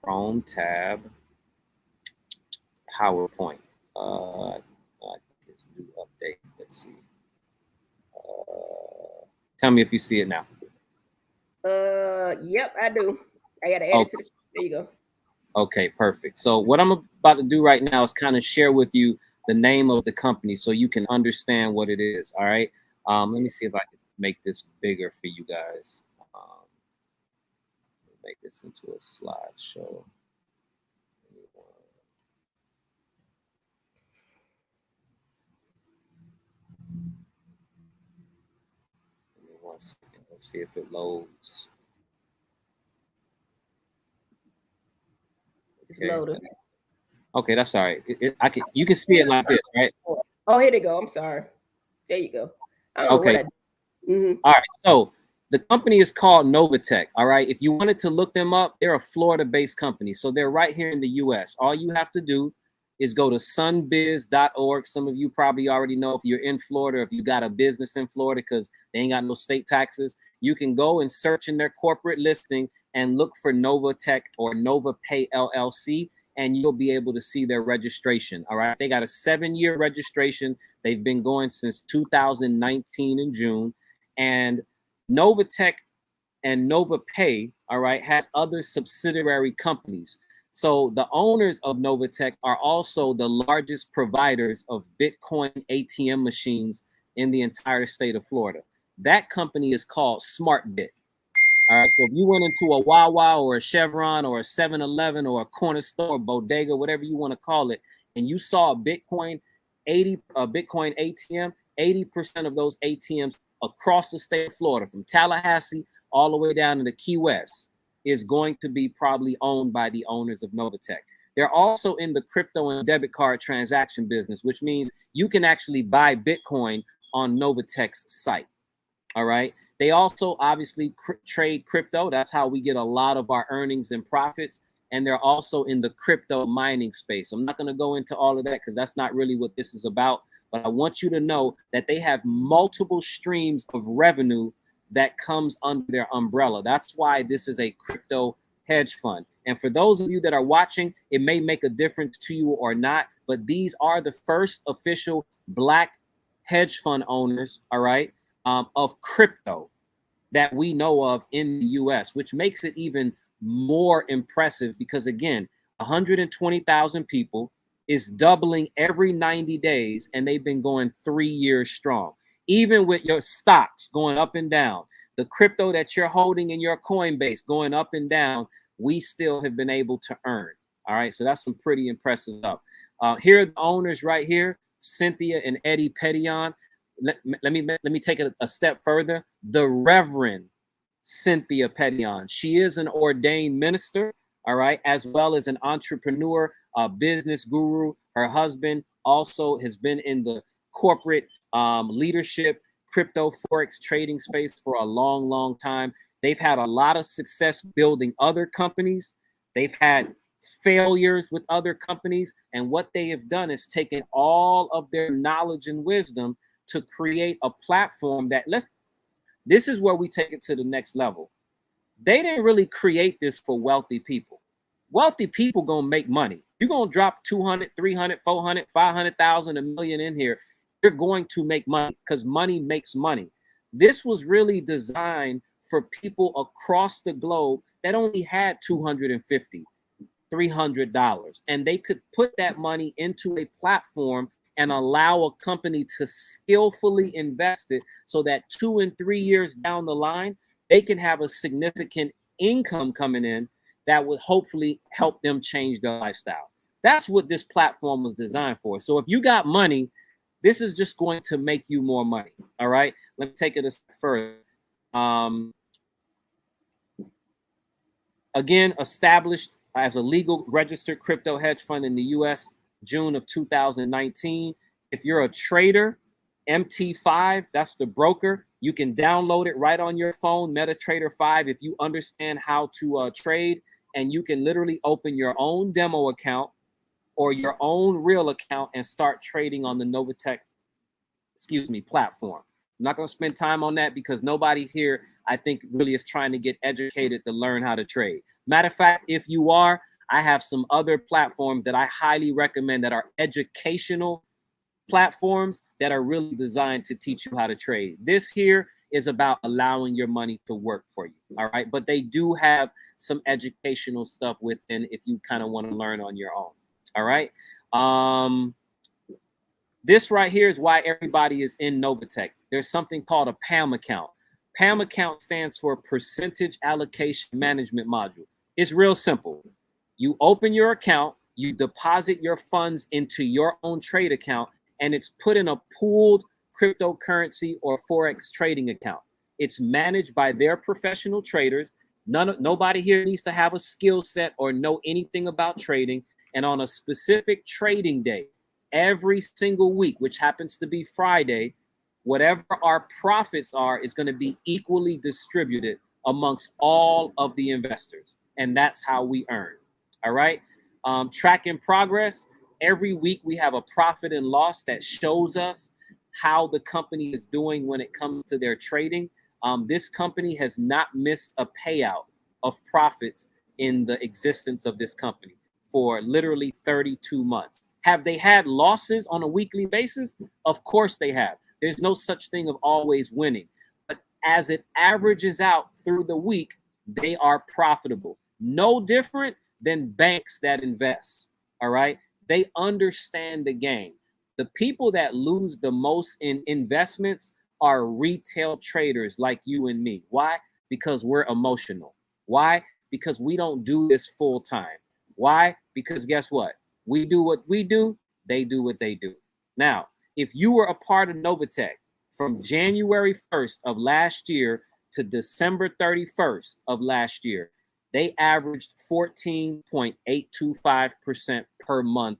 Chrome tab. PowerPoint. I think it's new update. Let's see. Tell me if you see it now. Yep, I do. I got to add it to the. There you go. Okay, perfect. So what I'm about to do right now is kind of share with you the name of the company so you can understand what it is. All right. Let me see if I can make this bigger for you guys. Make this into a slideshow. Give me 1 second. Let's see if it loads. It's loaded. Okay, that's all right. You can see it like this, right? Oh, here they go. I'm sorry. There you go. Okay. All right. So the company is called NovaTech. All right. If you wanted to look them up, they're a Florida-based company. So they're right here in the U.S. All you have to do is go to sunbiz.org. Some of you probably already know if you're in Florida, if you got a business in Florida, because they ain't got no state taxes. You can go and search in their corporate listing and look for NovaTech or NovaPay LLC, and you'll be able to see their registration. All right. They got a 7-year registration. They've been going since 2019 in June. And NovaTech and NovaPay, all right, has other subsidiary companies. So the owners of NovaTech are also the largest providers of Bitcoin ATM machines in the entire state of Florida. That company is called SmartBit. All right, so if you went into a Wawa or a Chevron or a 7-Eleven or a corner store, bodega, whatever you want to call it, and you saw a Bitcoin ATM, 80% of those ATMs across the state of Florida, from Tallahassee all the way down to the Key West, is going to be probably owned by the owners of NovaTech. They're also in the crypto and debit card transaction business, which means you can actually buy Bitcoin on NovaTech's site. All right. They also obviously trade crypto. That's how we get a lot of our earnings and profits. And they're also in the crypto mining space. I'm not going to go into all of that because that's not really what this is about. But I want you to know that they have multiple streams of revenue that comes under their umbrella. That's why this is a crypto hedge fund. And for those of you that are watching, it may make a difference to you or not, but these are the first official Black hedge fund owners, all right, of crypto that we know of in the US, which makes it even more impressive because, again, 120,000 people is doubling every 90 days, and they've been going 3 years strong. Even with your stocks going up and down, the crypto that you're holding in your Coinbase going up and down, we still have been able to earn. All right, so that's some pretty impressive stuff. Here are the owners right here, Cynthia and Eddie Petillon. Let me take it a step further. The Reverend Cynthia Petillon. She is an ordained minister, all right, as well as an entrepreneur, a business guru. Her husband also has been in the corporate leadership, crypto Forex trading space for a long, long time. They've had a lot of success building other companies. They've had failures with other companies. And what they have done is taken all of their knowledge and wisdom to create a platform that this is where we take it to the next level. They didn't really create this for wealthy people. Wealthy people gonna make money. You're gonna drop 200, 300, 400, 500,000, $1 million in here. You're going to make money because money makes money. This was really designed for people across the globe that only had $250, $300, and they could put that money into a platform and allow a company to skillfully invest it so that 2 and 3 years down the line, they can have a significant income coming in that would hopefully help them change their lifestyle. That's what this platform was designed for. So if you got money, this is just going to make you more money. All right. Let me take it a step further. Again, established as a legal registered crypto hedge fund in the US, June of 2019. If you're a trader, MT5, that's the broker. You can download it right on your phone, MetaTrader 5, if you understand how to trade. And you can literally open your own demo account or your own real account and start trading on the NovaTech, platform. I'm not going to spend time on that because nobody here, I think, really is trying to get educated to learn how to trade. Matter of fact, if you are, I have some other platforms that I highly recommend that are educational platforms that are really designed to teach you how to trade. This here is about allowing your money to work for you. All right. But they do have some educational stuff within if you kind of want to learn on your own. All right. This right here is why everybody is in NovaTech. There's something called a PAM account. PAM account stands for Percentage Allocation Management Module. It's real simple. You open your account, you deposit your funds into your own trade account, and it's put in a pooled cryptocurrency or Forex trading account. It's managed by their professional traders. Nobody here needs to have a skill set or know anything about trading. And on a specific trading day, every single week, which happens to be Friday, whatever our profits are is going to be equally distributed amongst all of the investors. And that's how we earn. All right. Tracking progress. Every week we have a profit and loss that shows us how the company is doing when it comes to their trading. This company has not missed a payout of profits in the existence of this company for literally 32 months. Have they had losses on a weekly basis? Of course they have. There's no such thing of always winning. But as it averages out through the week, they are profitable. No different than banks that invest. All right. They understand the game. The people that lose the most in investments are retail traders like you and me. Why? Because we're emotional. Why? Because we don't do this full time. Why? Because guess what? We do what we do. They do what they do. Now, if you were a part of NovaTech from January 1st of last year to December 31st of last year, they averaged 14.825% per month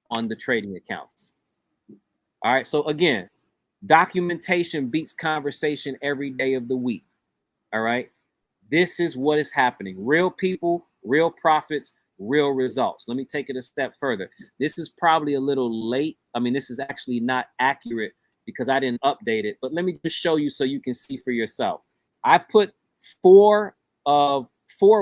on the trading accounts. All right. So again, documentation beats conversation every day of the week. All right. This is what is happening. Real people, real profits, real results. Let me take it a step further. This is probably a little late. I mean, this is actually not accurate because I didn't update it, but let me just show you so you can see for yourself. I put 4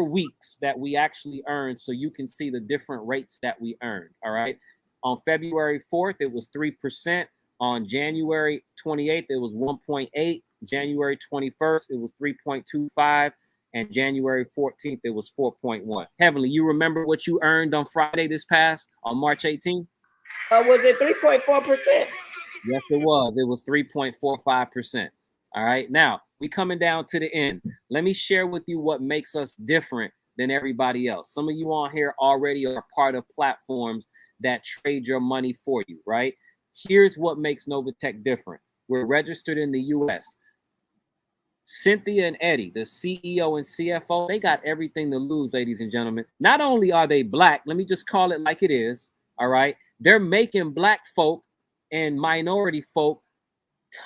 weeks that we actually earned so you can see the different rates that we earned. All right. On February 4th, it was 3%. On January 28th, it was 1.8. January 21st, it was 3.25. And January 14th, it was 4.1. Heavenly, you remember what you earned on Friday this past, on March 18th? Was it 3.4%? Yes, it was. It was 3.45%. All right. Now, we coming down to the end. Let me share with you what makes us different than everybody else. Some of you on here already are part of platforms that trade your money for you, right? Here's what makes NovaTech different. We're registered in the U.S. Cynthia and Eddie, the CEO and CFO, they got everything to lose, ladies and gentlemen. Not only are they black, let me just call it like it is, all right? They're making black folk and minority folk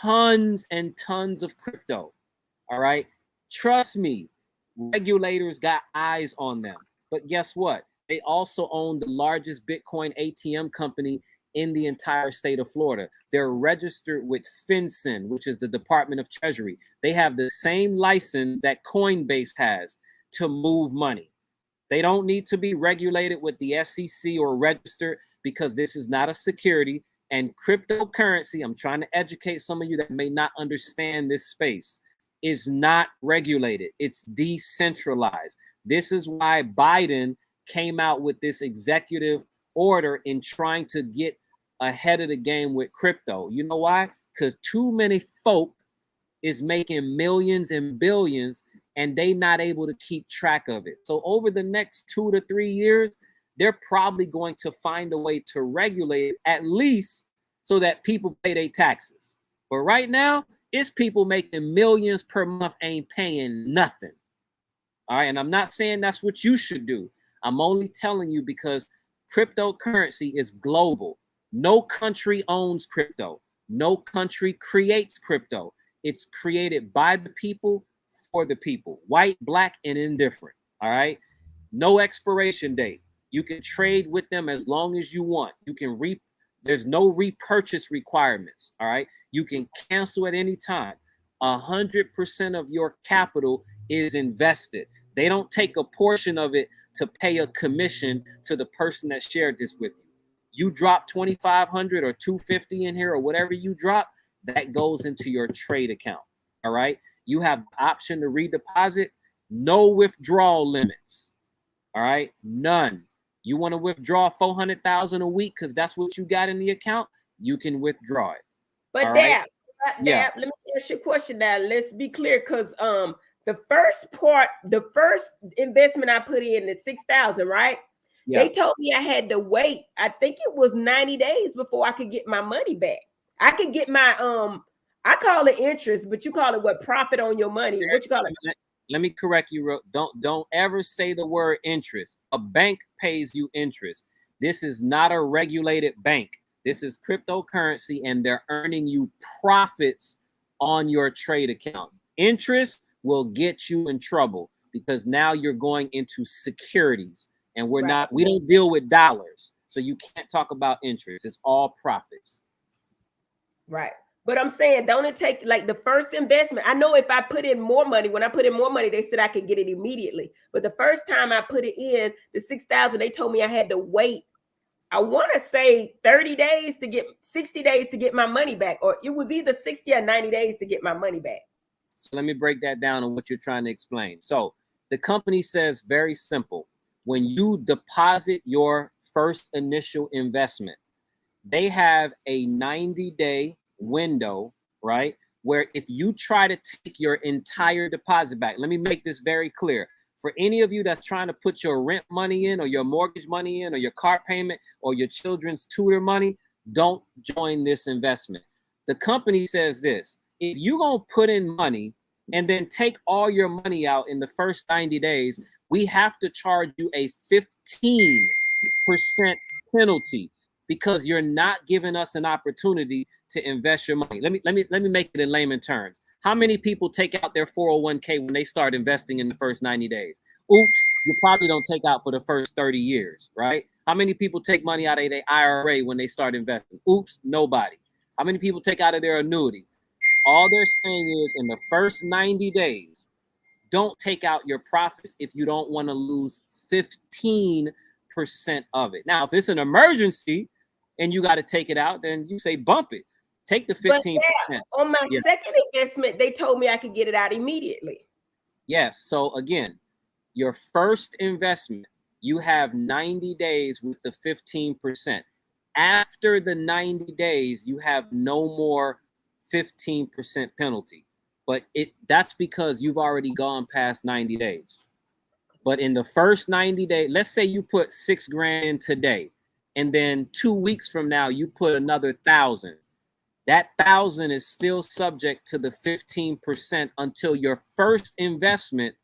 tons and tons of crypto, all right? Trust me, regulators got eyes on them. But guess what? They also own the largest Bitcoin ATM company in the entire state of Florida. They're registered with FinCEN, which is the Department of Treasury. They have the same license that Coinbase has to move money. They don't need to be regulated with the SEC or registered because this is not a security. And cryptocurrency, I'm trying to educate some of you that may not understand this space, is not regulated. It's decentralized. This is why Biden came out with this executive order in trying to get ahead of the game with crypto. You know why? Because too many folk is making millions and billions and they not able to keep track of it. So over the next 2 to 3 years, they're probably going to find a way to regulate it, at least so that people pay their taxes. But right now, it's people making millions per month ain't paying nothing. All right. And I'm not saying that's what you should do. I'm only telling you because cryptocurrency is global. No country owns crypto. No country creates crypto. It's created by the people for the people, white, black, and indifferent. All right. No expiration date. You can trade with them as long as you want. You can there's no repurchase requirements. All right. You can cancel at any time. 100% of your capital is invested. They don't take a portion of it to pay a commission to the person that shared this with you. You drop 2,500 or 250 in here or whatever you drop, that goes into your trade account. All right. You have the option to redeposit. No withdrawal limits. All right. None. You want to withdraw 400,000 a week because that's what you got in the account. You can withdraw it. But Dab, let me ask you a question now. Let's be clear, because the first investment I put in is 6,000, right? Yeah. They told me I had to wait. I think it was 90 days before I could get my money back. I could get my I call it interest, but you call it what? Profit on your money. What you call it? Let me correct you. Don't ever say the word interest. A bank pays you interest. This is not a regulated bank. This is cryptocurrency, and they're earning you profits on your trade account. Interest will get you in trouble because now you're going into securities, and we don't deal with dollars. So you can't talk about interest. It's all profits. Right. But I'm saying, don't it take like the first investment? I know if I put in more money, when I put in more money, they said I could get it immediately. But the first time I put it in, the 6,000, they told me I had to wait. I want to say 30 days to get 60 days to get my money back, or it was either 60 or 90 days to get my money back. So let me break that down on what you're trying to explain. So the company says very simple. When you deposit your first initial investment, they have a 90-day window, right? Where if you try to take your entire deposit back, let me make this very clear. For any of you that's trying to put your rent money in or your mortgage money in or your car payment or your children's tutor money, don't join this investment. The company says this: if you're going to put in money and then take all your money out in the first 90 days, we have to charge you a 15% penalty because you're not giving us an opportunity to invest your money. Let me make it in layman terms. How many people take out their 401k when they start investing in the first 90 days? Oops, you probably don't take out for the first 30 years, right? How many people take money out of their IRA when they start investing? Oops, nobody. How many people take out of their annuity? All they're saying is in the first 90 days, don't take out your profits if you don't want to lose 15% of it. Now, if it's an emergency and you got to take it out, then you say bump it. Take the 15%. Yeah, on my second investment, they told me I could get it out immediately. Yes. So again, your first investment, you have 90 days with the 15%. After the 90 days, you have no more 15% penalty. But that's because you've already gone past 90 days. But in the first 90 days, let's say you put $6 grand in today, and then 2 weeks from now, you put another 1,000. That 1,000 is still subject to the 15% until your first investment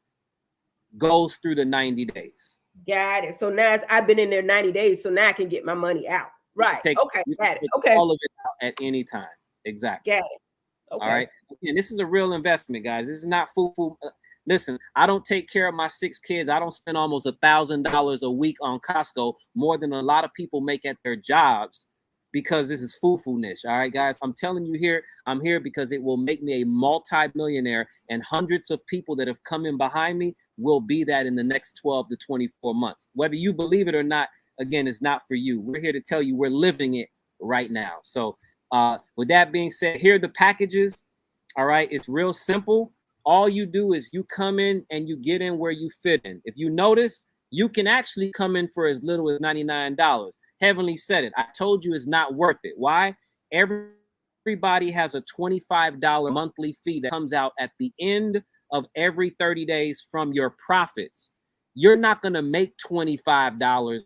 goes through the 90 days. Got it. So now I've been in there 90 days, so now I can get my money out. Right. Okay. Got it. Okay. All of it out at any time. Exactly. Got it. Okay. All right. And this is a real investment, guys. This is not foo-foo. Listen, I don't take care of my 6 kids. I don't spend almost $1,000 a week on Costco, more than a lot of people make at their jobs, because this is foo-foo-nish. All right, guys, I'm telling you here, I'm here because it will make me a multi-millionaire, and hundreds of people that have come in behind me will be that in the next 12 to 24 months. Whether you believe it or not, again, it's not for you. We're here to tell you we're living it right now. So with that being said, here are the packages. All right, it's real simple. All you do is you come in and you get in where you fit in. If you notice, you can actually come in for as little as $99. Heavenly said it. I told you it's not worth it. Why? Everybody has a $25 monthly fee that comes out at the end of every 30 days from your profits. You're not going to make $25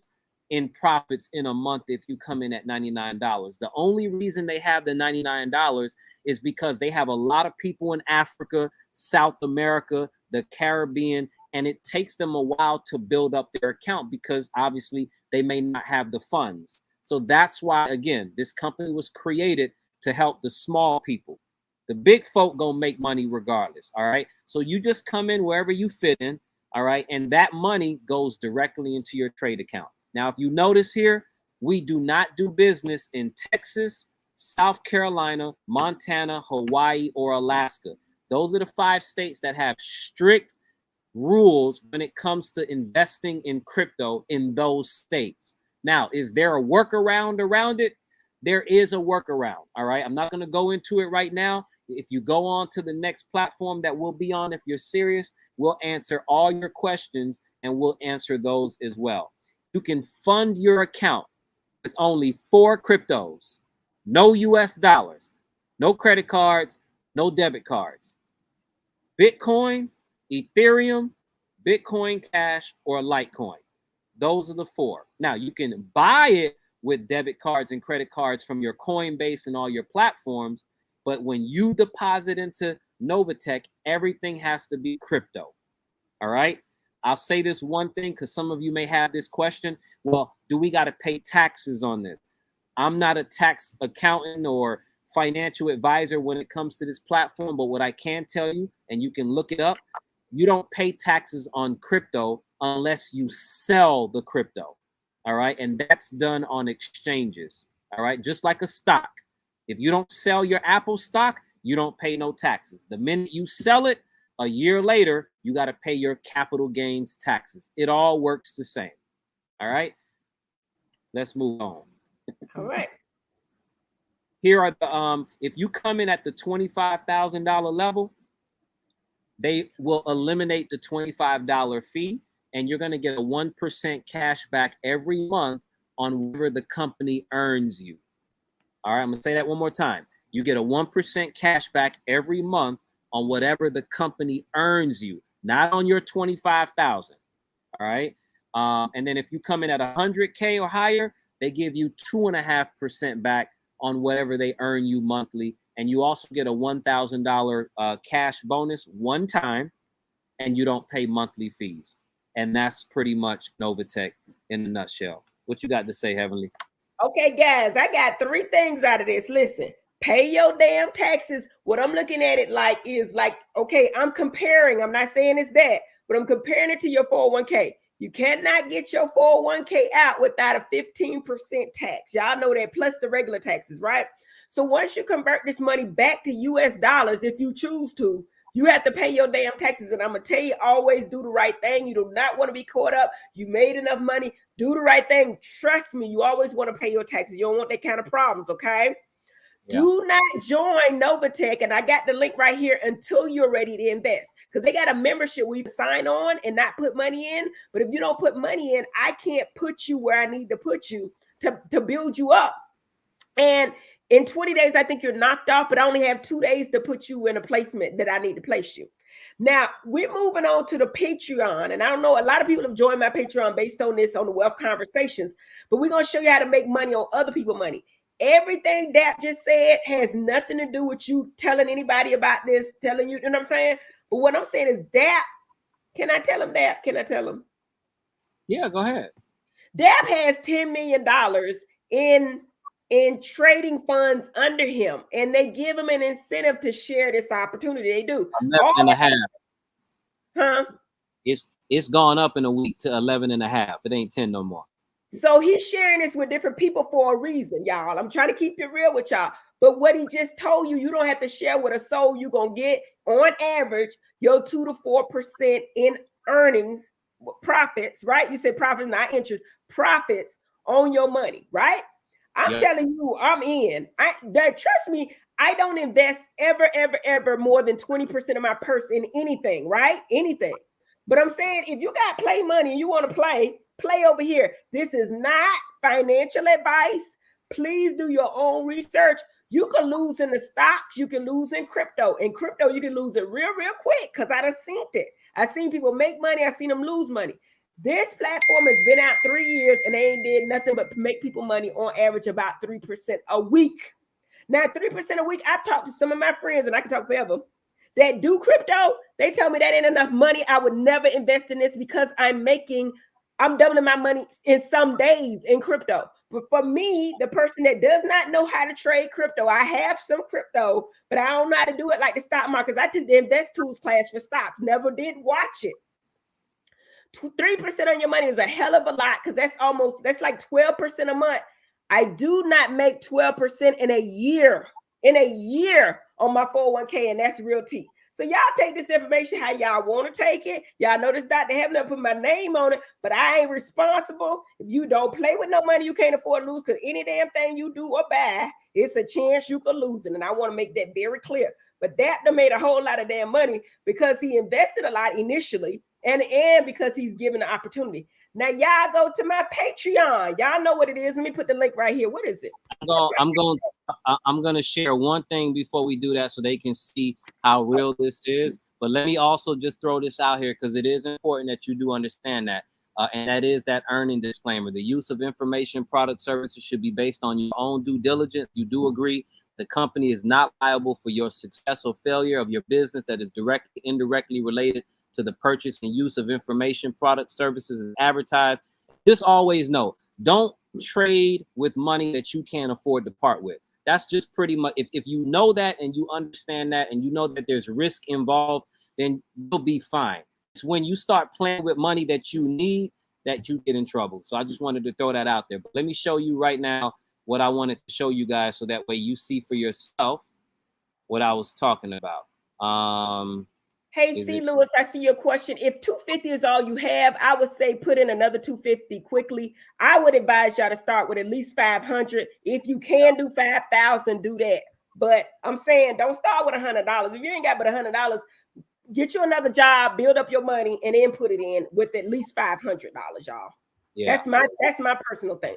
in profits in a month if you come in at $99. The only reason they have the $99 is because they have a lot of people in Africa, South America, the Caribbean, and it takes them a while to build up their account because obviously they may not have the funds. So that's why, again, this company was created to help the small people. The big folk gonna make money regardless, all right? So you just come in wherever you fit in, all right? And that money goes directly into your trade account. Now, if you notice here, we do not do business in Texas, South Carolina, Montana, Hawaii, or Alaska. Those are the 5 states that have strict rules when it comes to investing in crypto in those states. Now, is there a workaround around it? There is a workaround, all right? I'm not going to go into it right now. If you go on to the next platform that we'll be on, if you're serious, we'll answer all your questions and we'll answer those as well. You can fund your account with only 4 cryptos, no US dollars, no credit cards, no debit cards. Bitcoin, Ethereum, Bitcoin Cash, or Litecoin. Those are the 4. Now, you can buy it with debit cards and credit cards from your Coinbase and all your platforms, but when you deposit into NovaTech, everything has to be crypto. All right? I'll say this one thing because some of you may have this question. Well, do we got to pay taxes on this? I'm not a tax accountant or financial advisor when it comes to this platform, but what I can tell you, and you can look it up, you don't pay taxes on crypto unless you sell the crypto. All right. And that's done on exchanges. All right. Just like a stock. If you don't sell your Apple stock, you don't pay no taxes. The minute you sell it, a year later, you got to pay your capital gains taxes. It all works the same. All right. Let's move on. All right. Here are the if you come in at the $25,000 level, they will eliminate the $25 fee, and you're going to get a 1% cash back every month on whatever the company earns you. All right, I'm going to say that one more time. You get a 1% cash back every month on whatever the company earns you, not on your $25,000. All right. And then if you come in at 100K or higher, they give you 2.5% back on whatever they earn you monthly. And you also get a $1,000 cash bonus one time, and you don't pay monthly fees. And that's pretty much NovaTech in a nutshell. What you got to say, Heavenly? Okay, guys, I got 3 things out of this. Listen, pay your damn taxes. What I'm looking at it like is like, okay, I'm comparing. I'm not saying it's that, but I'm comparing it to your 401k. You cannot get your 401k out without a 15% tax. Y'all know that, plus the regular taxes, right? So once you convert this money back to US dollars, if you choose to, you have to pay your damn taxes. And I'm going to tell you, always do the right thing. You do not want to be caught up. You made enough money. Do the right thing. Trust me, you always want to pay your taxes. You don't want that kind of problems, okay? Yeah. Do not join NovaTech, and I got the link right here, until you're ready to invest, because they got a membership where you can sign on and not put money in. But if you don't put money in, I can't put you where I need to put you to build you up. And in 20 days, I think you're knocked off, but I only have 2 days to put you in a placement that I need to place you. Now, we're moving on to the Patreon. And I don't know, a lot of people have joined my Patreon based on this, on the Wealth Conversations, but we're going to show you how to make money on other people's money. Everything Dap just said has nothing to do with you telling anybody about this, telling you, you know what I'm saying? But what I'm saying is Dap, can I tell him Dap? Can I tell him? Yeah, go ahead. Dap has $10 million in trading funds under him, and they give him an incentive to share this opportunity. They do. 11.5. Huh? It's gone up in a week to 11.5. It ain't 10 no more. So he's sharing this with different people for a reason, y'all. I'm trying to keep it real with y'all. But what he just told you, you don't have to share with a soul. You're going to get, on average, your 2 to 4% in earnings, profits, right? You said profits, not interest, profits on your money, right? I'm telling you, I'm in. Trust me, I don't invest ever more than 20% of my purse in anything, right? Anything. But I'm saying, if you got play money and you want to play over here. This is not financial advice. Please do your own research. You can lose in the stocks. You can lose in crypto. In crypto, you can lose it real quick, because I done seen it. I've seen people make money. I've seen them lose money. This platform has been out 3 years, and they ain't did nothing but make people money on average about 3% a week. Now, 3% a week, I've talked to some of my friends, and I can talk forever, that do crypto. They tell me that ain't enough money. I would never invest in this, because I'm doubling my money in some days in crypto. But for me, the person that does not know how to trade crypto, I have some crypto, but I don't know how to do it like the stock markets. I took the Invest Tools class for stocks, never did watch it. 3% on your money is a hell of a lot, because that's like 12% a month. I do not make 12% in a year on my 401k, and that's real tea. So y'all take this information how y'all want to take it. Y'all know this Dr. Heavenly put my name on it, but I ain't responsible. If you don't play with no money, you can't afford to lose, because any damn thing you do or buy, it's a chance you could lose it. And I want to make that very clear. But Dap made a whole lot of damn money because he invested a lot initially, and because he's given the opportunity. Now y'all go to my Patreon. Y'all know what it is. Let me put the link right here. What is it? I'm going to share one thing before we do that, so they can see how real this is. But let me also just throw this out here, because it is important that you do understand that. And that is that earning disclaimer. The use of information, product, services should be based on your own due diligence. You do agree the company is not liable for your success or failure of your business that is directly, indirectly related to the purchase and use of information, products, services as advertised. Just always know, don't trade with money that you can't afford to part with. That's just pretty much, if you know that and you understand that and you know that there's risk involved, then you'll be fine. It's when you start playing with money that you need that you get in trouble. So I just wanted to throw that out there. But let me show you right now what I wanted to show you guys, so that way you see for yourself what I was talking about. Hey, C. Lewis, I see your question. If 250 is all you have, I would say put in another 250 quickly. I would advise y'all to start with at least 500. If you can do 5,000, do that. But I'm saying don't start with $100. If you ain't got but $100, get you another job, build up your money, and then put it in with at least $500, y'all. Yeah, that's my personal thing.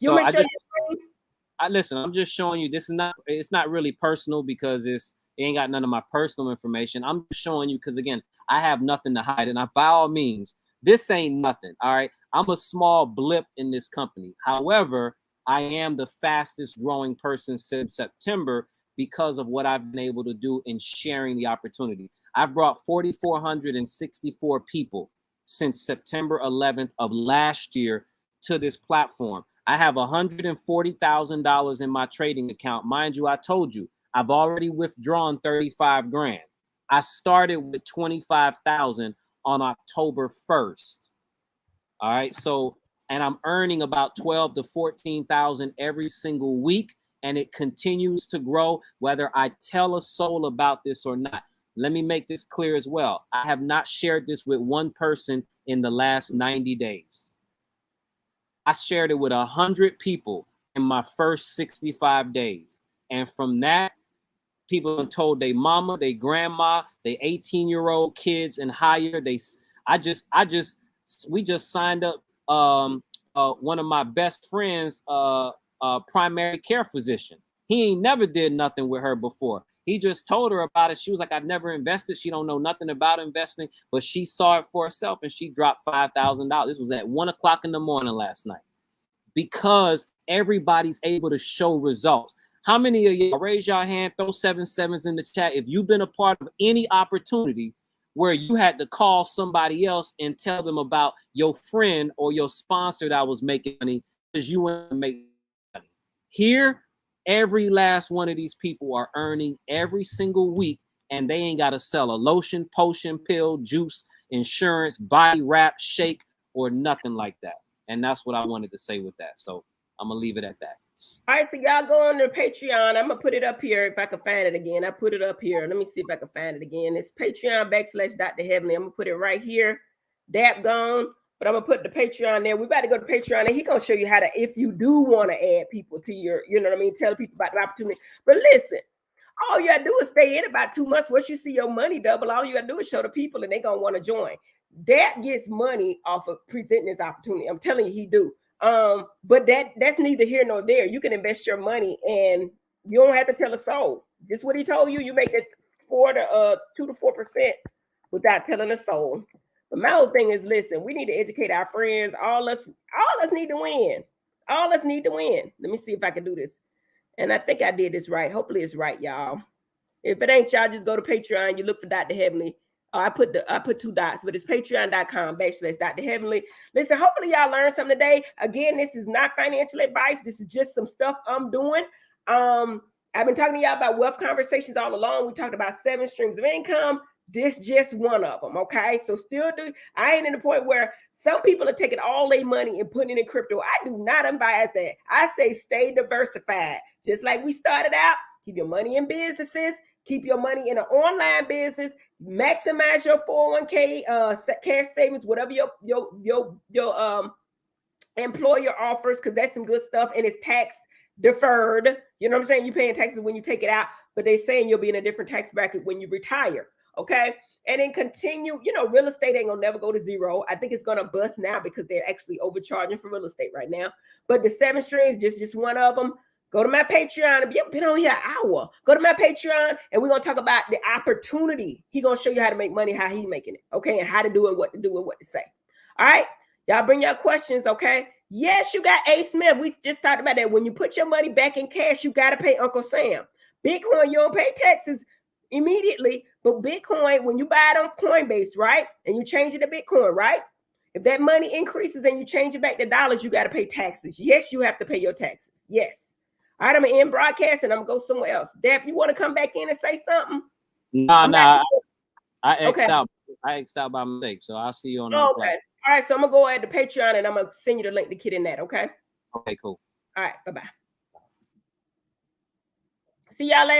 You want to show your screen? Listen, I'm just showing you. It's not really personal, because it ain't got none of my personal information. I'm just showing you because, again, I have nothing to hide. And by all means, this ain't nothing. All right. I'm a small blip in this company. However, I am the fastest growing person since September because of what I've been able to do in sharing the opportunity. I've brought 4,464 people since September 11th of last year to this platform. I have $140,000 in my trading account. Mind you, I told you, I've already withdrawn 35 grand. I started with 25,000 on October 1st. All right. So, and I'm earning about 12 to 14,000 every single week. And it continues to grow, whether I tell a soul about this or not. Let me make this clear as well. I have not shared this with one person in the last 90 days. I shared it with 100 people in my first 65 days. And from that, people have told their mama, their grandma, their 18-year-old kids and higher. We just signed up one of my best friends, primary care physician. He ain't never did nothing with her before. He just told her about it. She was like, I've never invested. She don't know nothing about investing, but she saw it for herself and she dropped $5,000. This was at 1 o'clock in the morning last night, because everybody's able to show results. How many of you, raise your hand, throw 7 sevens in the chat if you've been a part of any opportunity where you had to call somebody else and tell them about your friend or your sponsor that was making money because you want to make money. Here, every last one of these people are earning every single week, and they ain't got to sell a lotion, potion, pill, juice, insurance, body wrap, shake, or nothing like that. And that's what I wanted to say with that. So I'm going to leave it at that. All right, so y'all go on to Patreon. I'm going to put it up here if I can find it again. I put it up here. Let me see if I can find it again. It's Patreon.com/DrHeavenly. I'm going to put it right here. Dap gone. But I'm going to put the Patreon there. We about to go to Patreon, and he's going to show you how to, if you do want to add people to your, you know what I mean, tell people about the opportunity. But listen, all you got to do is stay in about 2 months. Once you see your money double, all you got to do is show the people, and they're going to want to join. Dap gets money off of presenting this opportunity. I'm telling you, he do. But that's neither here nor there. You can invest your money, and you don't have to tell a soul. Just what he told you, you make it 2 to 4% without telling a soul. But my whole thing is, listen, we need to educate our friends. All us need to win. All us need to win. Let me see if I can do this. And I think I did this right. Hopefully it's right, y'all. If it ain't, y'all just go to Patreon. You look for Dr. Heavenly. I put 2 dots, but it's patreon.com/DrHeavenly. Listen, hopefully y'all learned something today. Again, this is not financial advice. This is just some stuff I'm doing. I've been talking to y'all about wealth conversations all along. We talked about 7 streams of income. This just one of them, okay? So still I ain't in the point where some people are taking all their money and putting it in crypto. I do not advise that. I say stay diversified. Just like we started out, keep your money in businesses, keep your money in an online business, maximize your 401k, cash savings, whatever your employer offers, because that's some good stuff, and it's tax deferred. You know what I'm saying? You're paying taxes when you take it out, but they're saying you'll be in a different tax bracket when you retire. Okay. And then continue, real estate ain't gonna never go to zero. I think it's gonna bust now because they're actually overcharging for real estate right now. But the 7 streams, just one of them. Go to my Patreon. If you've been on here an hour, go to my Patreon, and we're gonna talk about the opportunity. He's gonna show you how to make money, how he's making it, okay, and how to do it, what to do, and what to say. All right, y'all bring your questions, okay? Yes, you got A. Smith. We just talked about that. When you put your money back in cash, you gotta pay Uncle Sam. Bitcoin, you don't pay taxes immediately, but Bitcoin, when you buy it on Coinbase, right, and you change it to Bitcoin, right? If that money increases and you change it back to dollars, you got to pay taxes. Yes, you have to pay your taxes. Yes. All right, I'm going to end broadcast and I'm going to go somewhere else. Deb, you want to come back in and say something? No. I X'd out. I X'd out by mistake, so I'll see you on the Okay. Platform. All right, so I'm going to go ahead to Patreon and I'm going to send you the link to get in that, okay? Okay, cool. All right, bye-bye. See y'all later.